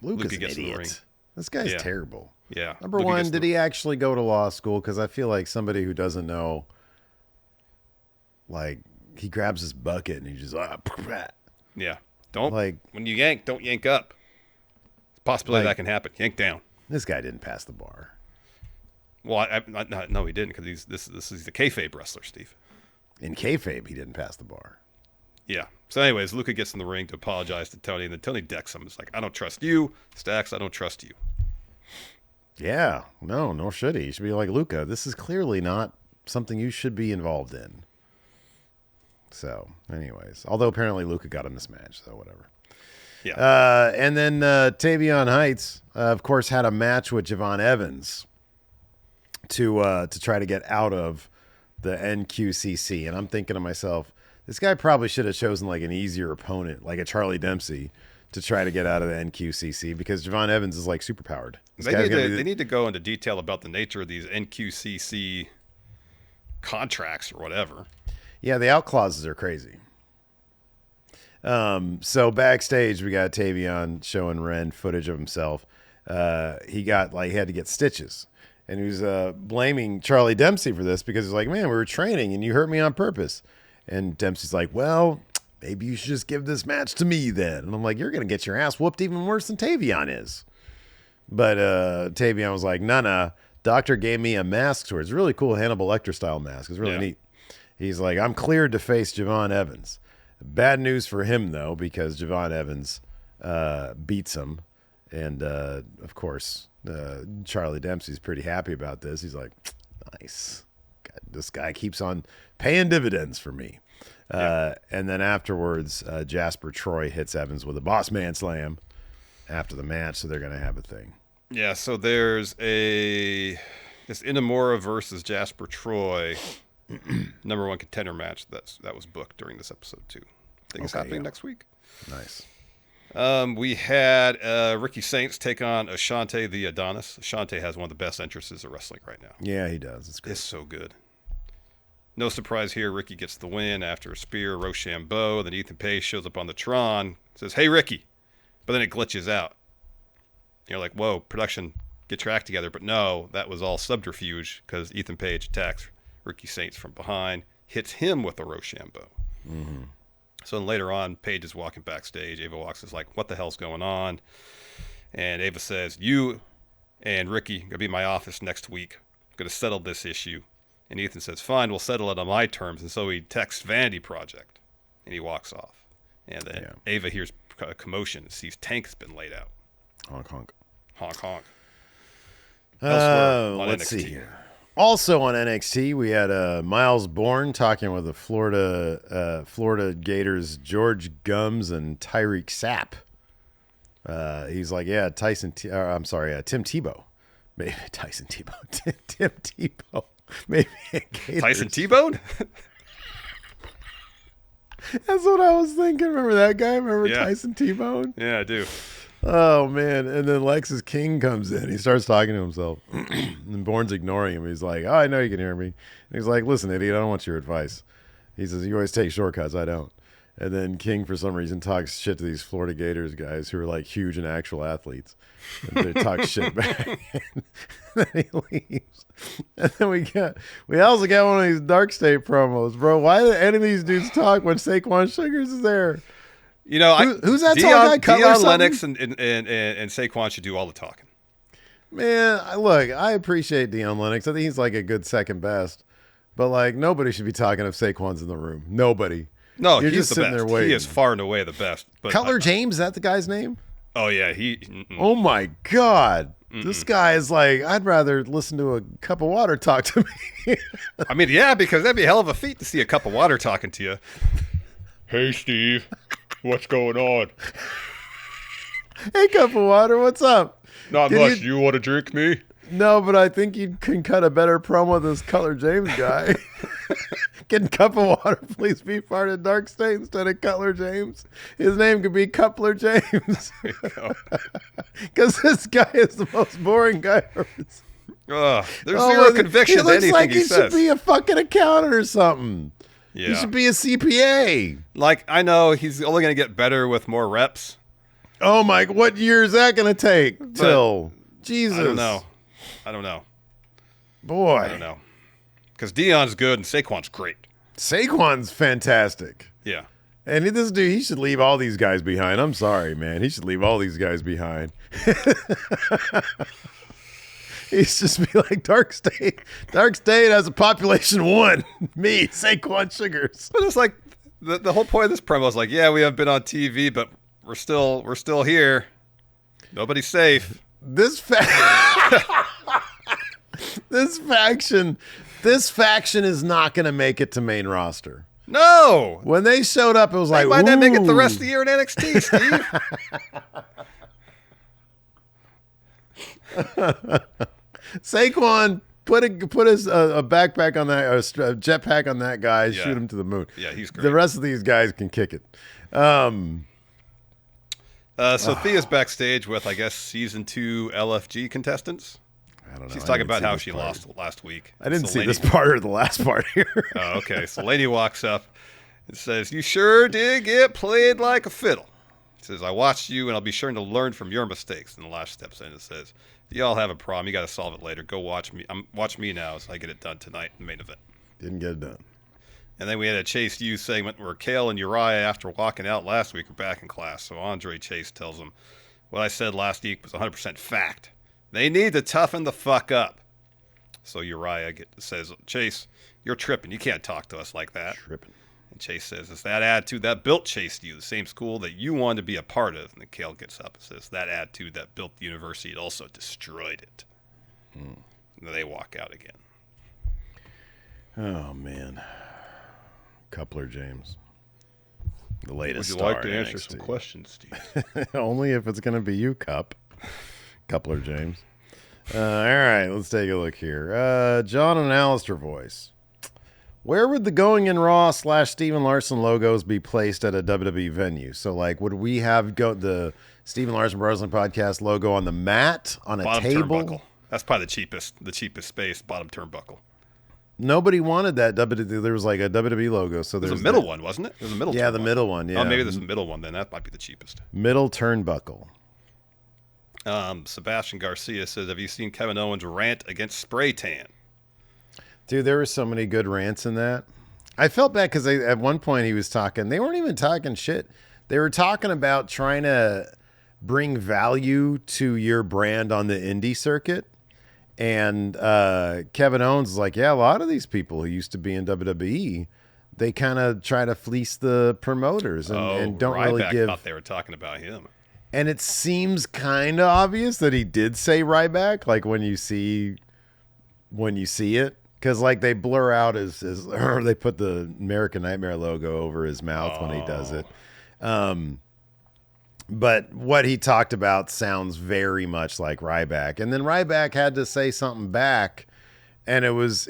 Luca gets in the ring. This guy's terrible. Yeah. Number one, did he actually go to law school? Because I feel like somebody who doesn't know, like, he grabs his bucket and he just, yeah. Don't, like, when you yank, don't yank up. It's a possibility that can happen. Yank down. This guy didn't pass the bar. Well, no, he didn't, because this is the kayfabe wrestler, Steve. In kayfabe, he didn't pass the bar. Yeah. So anyways, Luca gets in the ring to apologize to Tony, and then Tony decks him. It's like, I don't trust you. Stax, I don't trust you. Yeah. No, nor should he. He should be like, Luca, this is clearly not something you should be involved in. So, anyways. Although apparently Luca got him this match, so whatever. Yeah. And then Tavion Heights, of course, had a match with Javon Evans to try to get out of the NQCC. And I'm thinking to myself, This guy probably should have chosen like an easier opponent, like a Charlie Dempsey, to try to get out of the NQCC because Javon Evans is like superpowered. They need to go into detail about the nature of these NQCC contracts or whatever. Yeah, the out clauses are crazy. So backstage, we got Tavion showing Ren footage of himself. He had to get stitches, and he was blaming Charlie Dempsey for this because he's like, man, we were training and you hurt me on purpose. And Dempsey's like, well, maybe you should just give this match to me then. And I'm like, you're going to get your ass whooped even worse than Tavion is. But Tavion was like, nah, doctor gave me a mask to it. It's a really cool Hannibal Lecter style mask. It's really neat. He's like, I'm cleared to face Javon Evans. Bad news for him, though, because Javon Evans beats him. And, of course, Charlie Dempsey's pretty happy about this. He's like, nice. God, this guy keeps on paying dividends for me. And then afterwards, Jasper Troy hits Evans with a boss man slam after the match, so they're going to have a thing. Yeah, so there's this Inamura versus Jasper Troy number one contender match that was booked during this episode too. I think it's happening next week. Nice. We had Ricky Saints take on Ashante the Adonis. Ashante has one of the best entrances of wrestling right now. Yeah, he does. It's great. It's so good. No surprise here. Ricky gets the win after a spear, Rochambeau. Then Ethan Page shows up on the Tron, says, hey, Ricky. But then it glitches out. You're like, whoa, production, get your act together. But no, that was all subterfuge because Ethan Page attacks Ricky Saints from behind, hits him with a Rochambeau. Mm-hmm. So then later on, Paige is walking backstage. Ava walks is like, what the hell's going on? And Ava says, you and Ricky are going to be in my office next week. I'm going to settle this issue. And Ethan says, fine, we'll settle it on my terms. And so he texts Vanity Project. And he walks off. And then Ava hears a commotion and sees Tank's been laid out. Honk, honk. Honk, honk. Let's see here. Also on NXT, we had Miles Bourne talking with the Florida Gators George Gums and Tyreek Sapp. He's like, yeah, Tim Tebow. Maybe Tyson Tebow. Tim Tebow. Maybe Tyson T-Bone? That's what I was thinking. Remember that guy? Remember Tyson T-Bone? Yeah, I do. Oh, man. And then Lexus King comes in. He starts talking to himself. And Bourne's ignoring him. He's like, oh, I know you can hear me. And he's like, listen, idiot, I don't want your advice. He says, you always take shortcuts. I don't. And then King, for some reason, talks shit to these Florida Gators guys who are like huge and actual athletes. And they talk shit back. And then he leaves. And then we also got one of these Dark State promos, bro. Why do any of these dudes talk when Saquon Sugars is there? You know, who's that tall guy? Deion Lennox and Saquon should do all the talking. Man, I appreciate Deion Lennox. I think he's like a good second best. But like nobody should be talking if Saquon's in the room. Nobody. No, You're he's just the sitting best. there waiting. He is far and away the best. But Cutler James, is that the guy's name? Oh yeah, Oh my God. This guy is like, I'd rather listen to a cup of water talk to me. I mean, yeah, because that'd be a hell of a feat to see a cup of water talking to you. Hey, Steve, what's going on? Hey, cup of water, what's up? Not much. You want to drink me? No, but I think you can cut a better promo than this Cutler James guy. Can cup of water please be part of Dark State instead of Cutler James? His name could be Cutler James. Because this guy is the most boring guy ever. There's zero conviction in anything like he says. He should be a fucking accountant or something. Yeah. He should be a CPA. Like, I know he's only going to get better with more reps. Oh, my. What year is that going to take till? Jesus. I don't know. Boy. I don't know. Because Deion's good and Saquon's great. Saquon's fantastic. Yeah. And this dude, he should leave all these guys behind. I'm sorry, man. He should leave all these guys behind. He's just be like, Dark State. Dark State has a population 1. Me, Saquon Sugars. But it's like, the whole point of this promo is like, yeah, we haven't been on TV, but we're still here. Nobody's safe. This faction is not going to make it to main roster. No. When they showed up, it was like, they might not make it the rest of the year in NXT, Steve. Saquon, Put a backpack on that, a jetpack on that guy, shoot him to the moon. Yeah, he's great. The rest of these guys can kick it. Sophia's backstage with, I guess, season 2 LFG contestants. I don't know. She's talking about how she lost last week. I didn't see this part or the last part here. Oh, okay. So Laney walks up and says, "You sure did get played like a fiddle." He says, "I watched you, and I'll be sure to learn from your mistakes." And the last steps in and says, "Y'all have a problem. You got to solve it later. Go watch me. Watch me now as I get it done tonight in the main event." Didn't get it done. And then we had a Chase U segment where Kale and Uriah, after walking out last week, are back in class. So Andre Chase tells them, "What I said last week was 100% fact. They need to toughen the fuck up." So Uriah says, "Chase, you're tripping. You can't talk to us like that." Tripping. And Chase says, "It's that attitude that built Chase U, the same school that you wanted to be a part of." And then Kale gets up and says, "That attitude that built the university, it also destroyed it." And then they walk out again. Oh, man. Coupler James. The latest Would you star like to in answer NXT. some questions, Steve? Only if it's going to be you, Coupler James. All right, let's take a look here. John and Alistair voice. Where would the Going in Raw / Steven Larson logos be placed at a WWE venue? So, like, would we have the Steven Larson Wrestling Podcast logo on the mat, on a Bottom table? turnbuckle. That's probably the cheapest space, bottom turnbuckle. Nobody wanted that. There was like a WWE logo. So There's a middle one, wasn't it? There's a middle Yeah, turnbuckle. the middle one, yeah. Oh, maybe there's a middle one then. That might be the cheapest. Middle turnbuckle. Sebastian Garcia says, "Have you seen Kevin Owens rant against spray tan?" Dude, there were so many good rants in that. I felt bad because at one point he was talking. They weren't even talking shit. They were talking about trying to bring value to your brand on the indie circuit. And Kevin Owens is like, yeah, a lot of these people who used to be in WWE, they kind of try to fleece the promoters and don't really give. Thought they were talking about him. And it seems kind of obvious that he did say Ryback, like when you see it. Because like they blur out or they put the American Nightmare logo over his mouth when he does it. But what he talked about sounds very much like Ryback. And then Ryback had to say something back, and it was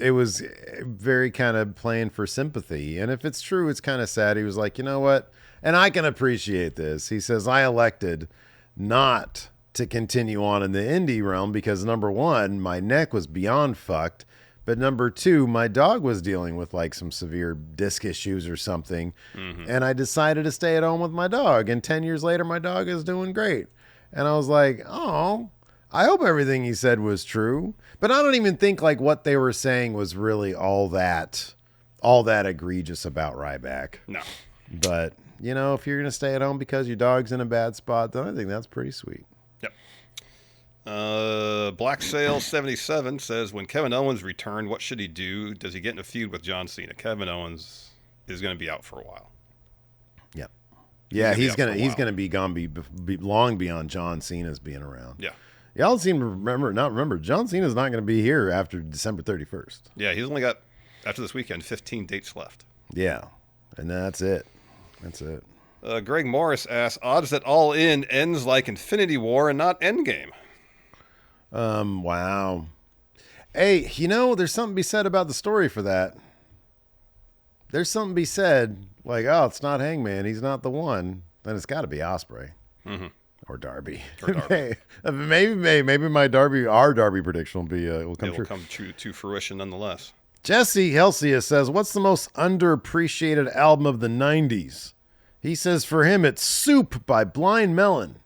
very kind of playing for sympathy. And if it's true, it's kind of sad. He was like, you know what? And I can appreciate this. He says, I elected not to continue on in the indie realm because, number one, my neck was beyond fucked. But number two, my dog was dealing with like some severe disc issues or something. Mm-hmm. And I decided to stay at home with my dog. And 10 years later, my dog is doing great. And I was like, oh, I hope everything he said was true. But I don't even think like what they were saying was really all that egregious about Ryback. No. But, you know, if you're going to stay at home because your dog's in a bad spot, then I think that's pretty sweet. Black Sail 77 says, when Kevin Owens returned, what should he do? Does he get in a feud with John Cena? Kevin Owens is going to be out for a while. Yep. Yeah, he's gonna be gone be long beyond John Cena's being around. Yeah. Y'all seem to remember John Cena's not going to be here after December 31st. Yeah, he's only got after this weekend 15 dates left. Yeah, and that's it. That's it. Greg Morris asks, odds that All In ends like Infinity War and not Endgame. Wow. Hey, you know, there's something to be said about the story for that. There's something to be said, like, oh, it's not Hangman, he's not the one. Then it's got to be Osprey. Mm-hmm. Or Darby. Or Darby. maybe our Darby prediction will be will come true. It will come to fruition nonetheless. Jesse Helsia says, what's the most underappreciated album of the 90s? He says for him, it's Soup by Blind Melon.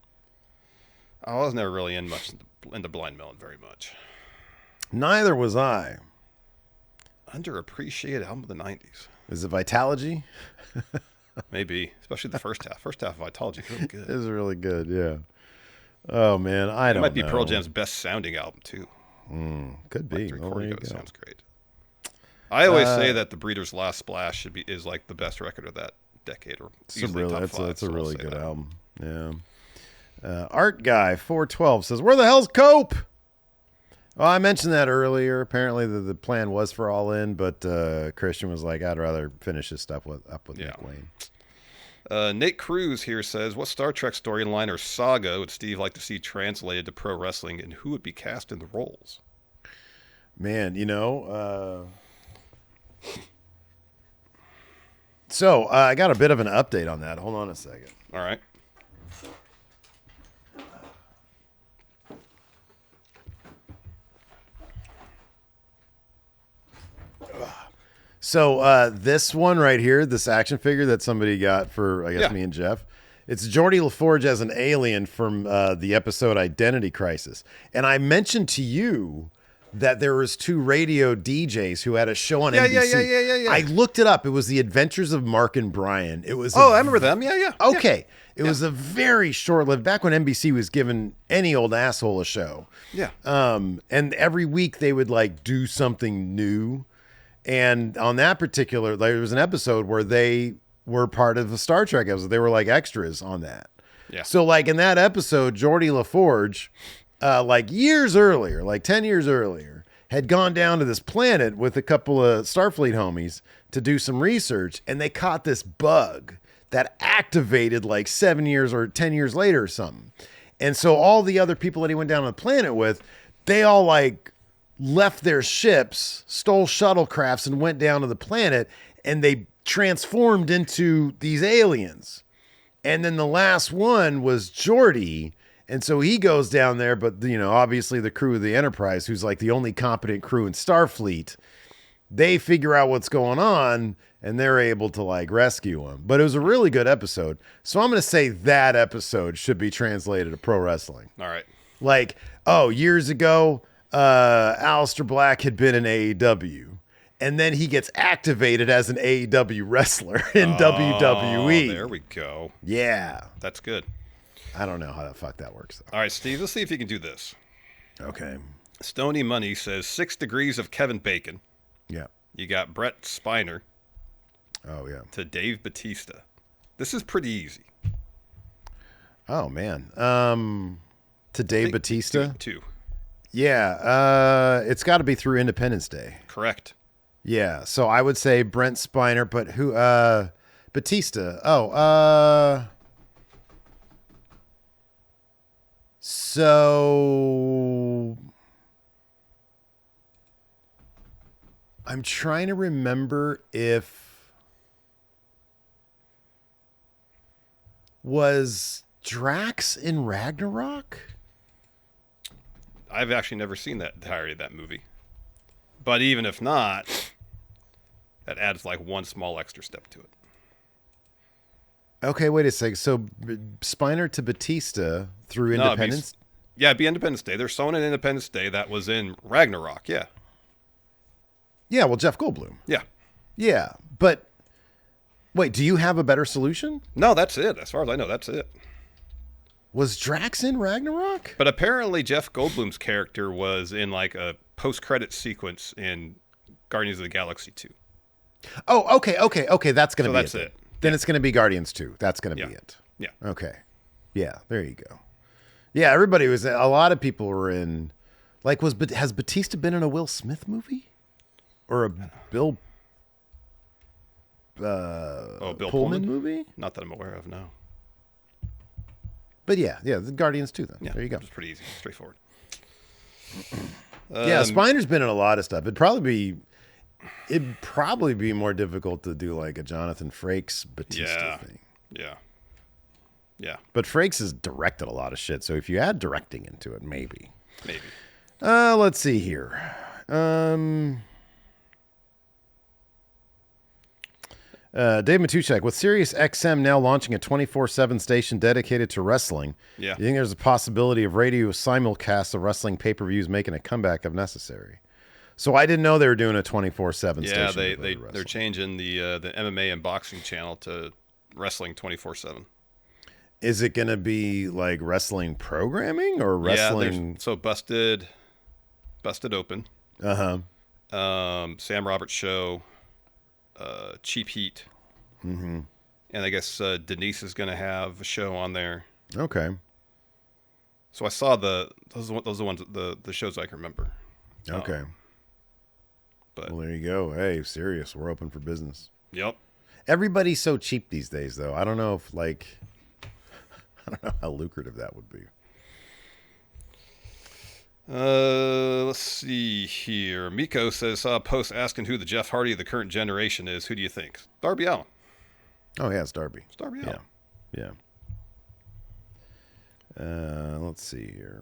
I was never really into Blind Melon very much. Neither was I. Underappreciated album of the 90s. Is it Vitalogy? Maybe, especially the first half. First half of Vitalogy is really good. It is really good, yeah. Oh, man, I don't know. It might be Pearl Jam's best sounding album, too. Could be. Like the recording of it sounds great. I always say that The Breeder's Last Splash is like the best record of that decade, or easily top 5. It's a really good album. Yeah. Art Guy 412 says, where the hell's Cope? Well, I mentioned that earlier. Apparently the plan was for All In, but Christian was like, I'd rather finish this stuff up with Nick Wayne. Nate Cruz here says, what Star Trek storyline or saga would Steve like to see translated to pro wrestling, and who would be cast in the roles? Man, you know, so I got a bit of an update on that. Hold on a second. All right. So this one right here, this action figure that somebody got for, I guess, me and Jeff, it's Geordie LaForge as an alien from the episode Identity Crisis. And I mentioned to you that there was 2 radio DJs who had a show on NBC. Yeah. I looked it up. It was The Adventures of Mark and Brian. It was I remember them. Yeah. Okay. It was a very short-lived, back when NBC was giving any old asshole a show. Yeah. And every week they would like do something new. And on that particular, there was an episode where they were part of the Star Trek episode. They were like extras on that. Yeah. So like in that episode, Geordie LaForge, like years earlier, like 10 years earlier, had gone down to this planet with a couple of Starfleet homies to do some research. And they caught this bug that activated like 7 years or 10 years later or something. And so all the other people that he went down on the planet with, they all like left their ships, stole shuttlecrafts, and went down to the planet, and they transformed into these aliens. And then the last one was Geordie, and so he goes down there, but, you know, obviously the crew of the Enterprise, who's like the only competent crew in Starfleet, they figure out what's going on, and they're able to, like, rescue him. But it was a really good episode, so I'm going to say that episode should be translated to pro wrestling. All right. Like, years ago, Aleister Black had been in AEW, and then he gets activated as an AEW wrestler in WWE. There we go. Yeah. That's good. I don't know how the fuck that works, though. All right, Steve, let's see if you can do this. Okay. Stony Money says 6 degrees of Kevin Bacon. Yeah. You got Brett Spiner Oh, yeah. to Dave Bautista. This is pretty easy. Oh, man. To Dave Bautista? 2. Yeah. It's got to be through Independence Day. Correct. Yeah. So I would say Brent Spiner, but who? Batista. So I'm trying to remember if was Drax in Ragnarok? I've actually never seen that entirety of that movie. But even if not, that adds like one small extra step to it. Okay, wait a second. So Spiner to Batista through Independence? It'd be Independence Day. There's someone in Independence Day that was in Ragnarok, yeah. Yeah, well, Jeff Goldblum. Yeah. Yeah, but wait, do you have a better solution? No, that's it. As far as I know, that's it. Was Drax in Ragnarok? But apparently Jeff Goldblum's character was in like a post-credit sequence in Guardians of the Galaxy 2. Oh, okay. That's going to be that's it. Then it's going to be Guardians 2. That's going to be it. Yeah. Okay. Yeah, there you go. Yeah, everybody was, a lot of people were in, like, has Batista been in a Will Smith movie? Or a Bill Pullman movie? Not that I'm aware of, no. But yeah, the Guardians 2 then. Yeah, there you go. It's pretty easy, straightforward. Yeah, Spiner's been in a lot of stuff. It'd probably be more difficult to do like a Jonathan Frakes Batista thing. Yeah. But Frakes has directed a lot of shit, so if you add directing into it, maybe. Maybe. Let's see here. Dave Matuszek, with Sirius XM now launching a 24/7 station dedicated to wrestling, do you think there's a possibility of radio simulcasts of wrestling pay-per-views making a comeback if necessary? So I didn't know they were doing a 24/7 station. Yeah, they're changing the MMA and boxing channel to wrestling 24/7. Is it going to be like wrestling programming or wrestling? Yeah, so Busted Open. Sam Roberts Show. Cheap Heat. Mm-hmm. And I guess Denise is going to have a show on there. Okay. So I saw those are the ones, the shows I can remember. Okay. But well, there you go. Hey, Sirius, we're open for business. Yep. Everybody's so cheap these days, though. I don't know if I don't know how lucrative that would be. Let's see here. Miko says, saw a post asking who the Jeff Hardy of the current generation is. Who do you think? Darby Allin. Oh, yeah, it's Darby. It's Darby Allin. Yeah. Let's see here.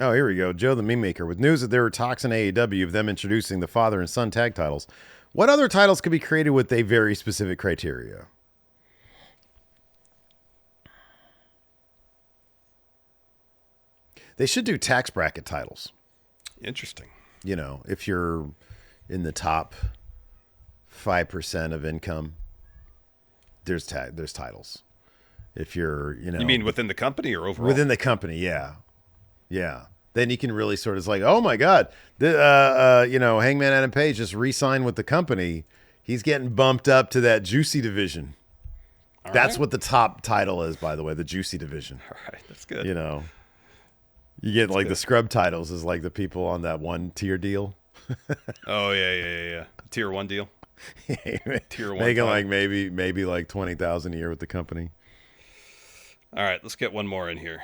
Oh, here we go. Joe the Meme Maker. With news that there were talks in AEW of them introducing the father and son tag titles, what other titles could be created with a very specific criteria? They should do tax bracket titles. Interesting. You know, if you're in the top 5% of income, there's titles. If you're, you know, You mean within the company or overall? within the company, yeah. Then you can really sort of like, oh my God, Hangman Adam Page just re-signed with the company. He's getting bumped up to that juicy division. All That's right. what the top title is, by the way, the juicy division. All right, that's good. You know, you get like the scrub titles is like the people on that one tier deal. Oh yeah. Tier 1 deal. Tier 1 Making title. like maybe like 20,000 a year with the company. All right, let's get one more in here.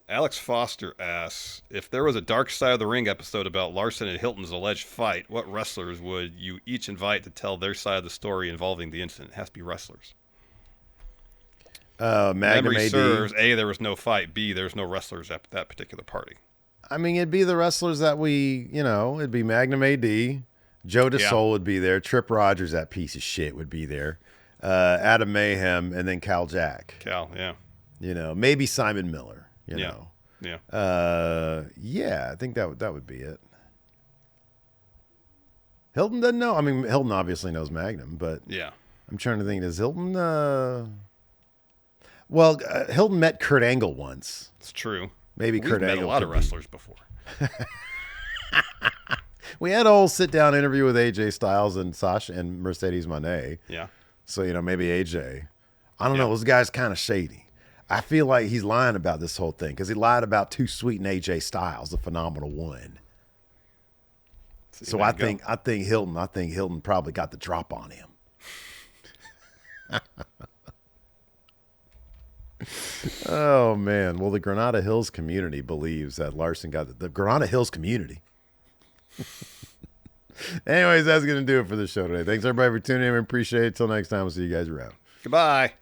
Alex Foster asks, if there was a Dark Side of the Ring episode about Larson and Hilton's alleged fight, what wrestlers would you each invite to tell their side of the story involving the incident? It has to be wrestlers. Magnum Memory AD. serves, A, there was no fight. B, there's no wrestlers at that particular party. I mean, it'd be the wrestlers that it'd be Magnum AD. Joe DeSole would be there. Trip Rogers, that piece of shit, would be there. Adam Mayhem, and then Cal Jack. Cal, yeah. You know, maybe Simon Miller. You Yeah. know. Yeah. I think that would be it. Hilton doesn't know. I mean, Hilton obviously knows Magnum, but Yeah. I'm trying to think. Does Hilton? Hilton met Kurt Angle once. It's true. Maybe We've Kurt met Angle. a lot of could be- wrestlers before. We had a whole sit-down interview with AJ Styles and Sasha and Mercedes Moné. Yeah. So, maybe AJ. I don't know. This guy's kind of shady. I feel like he's lying about this whole thing because he lied about Too Sweet and AJ Styles, the phenomenal one. So I think Hilton probably got the drop on him. Oh man. Well, the Granada Hills community believes that Larson got the Granada Hills community. Anyways, that's going to do it for the show today. Thanks everybody for tuning in. We appreciate it. Till next time, we'll see you guys around. Goodbye.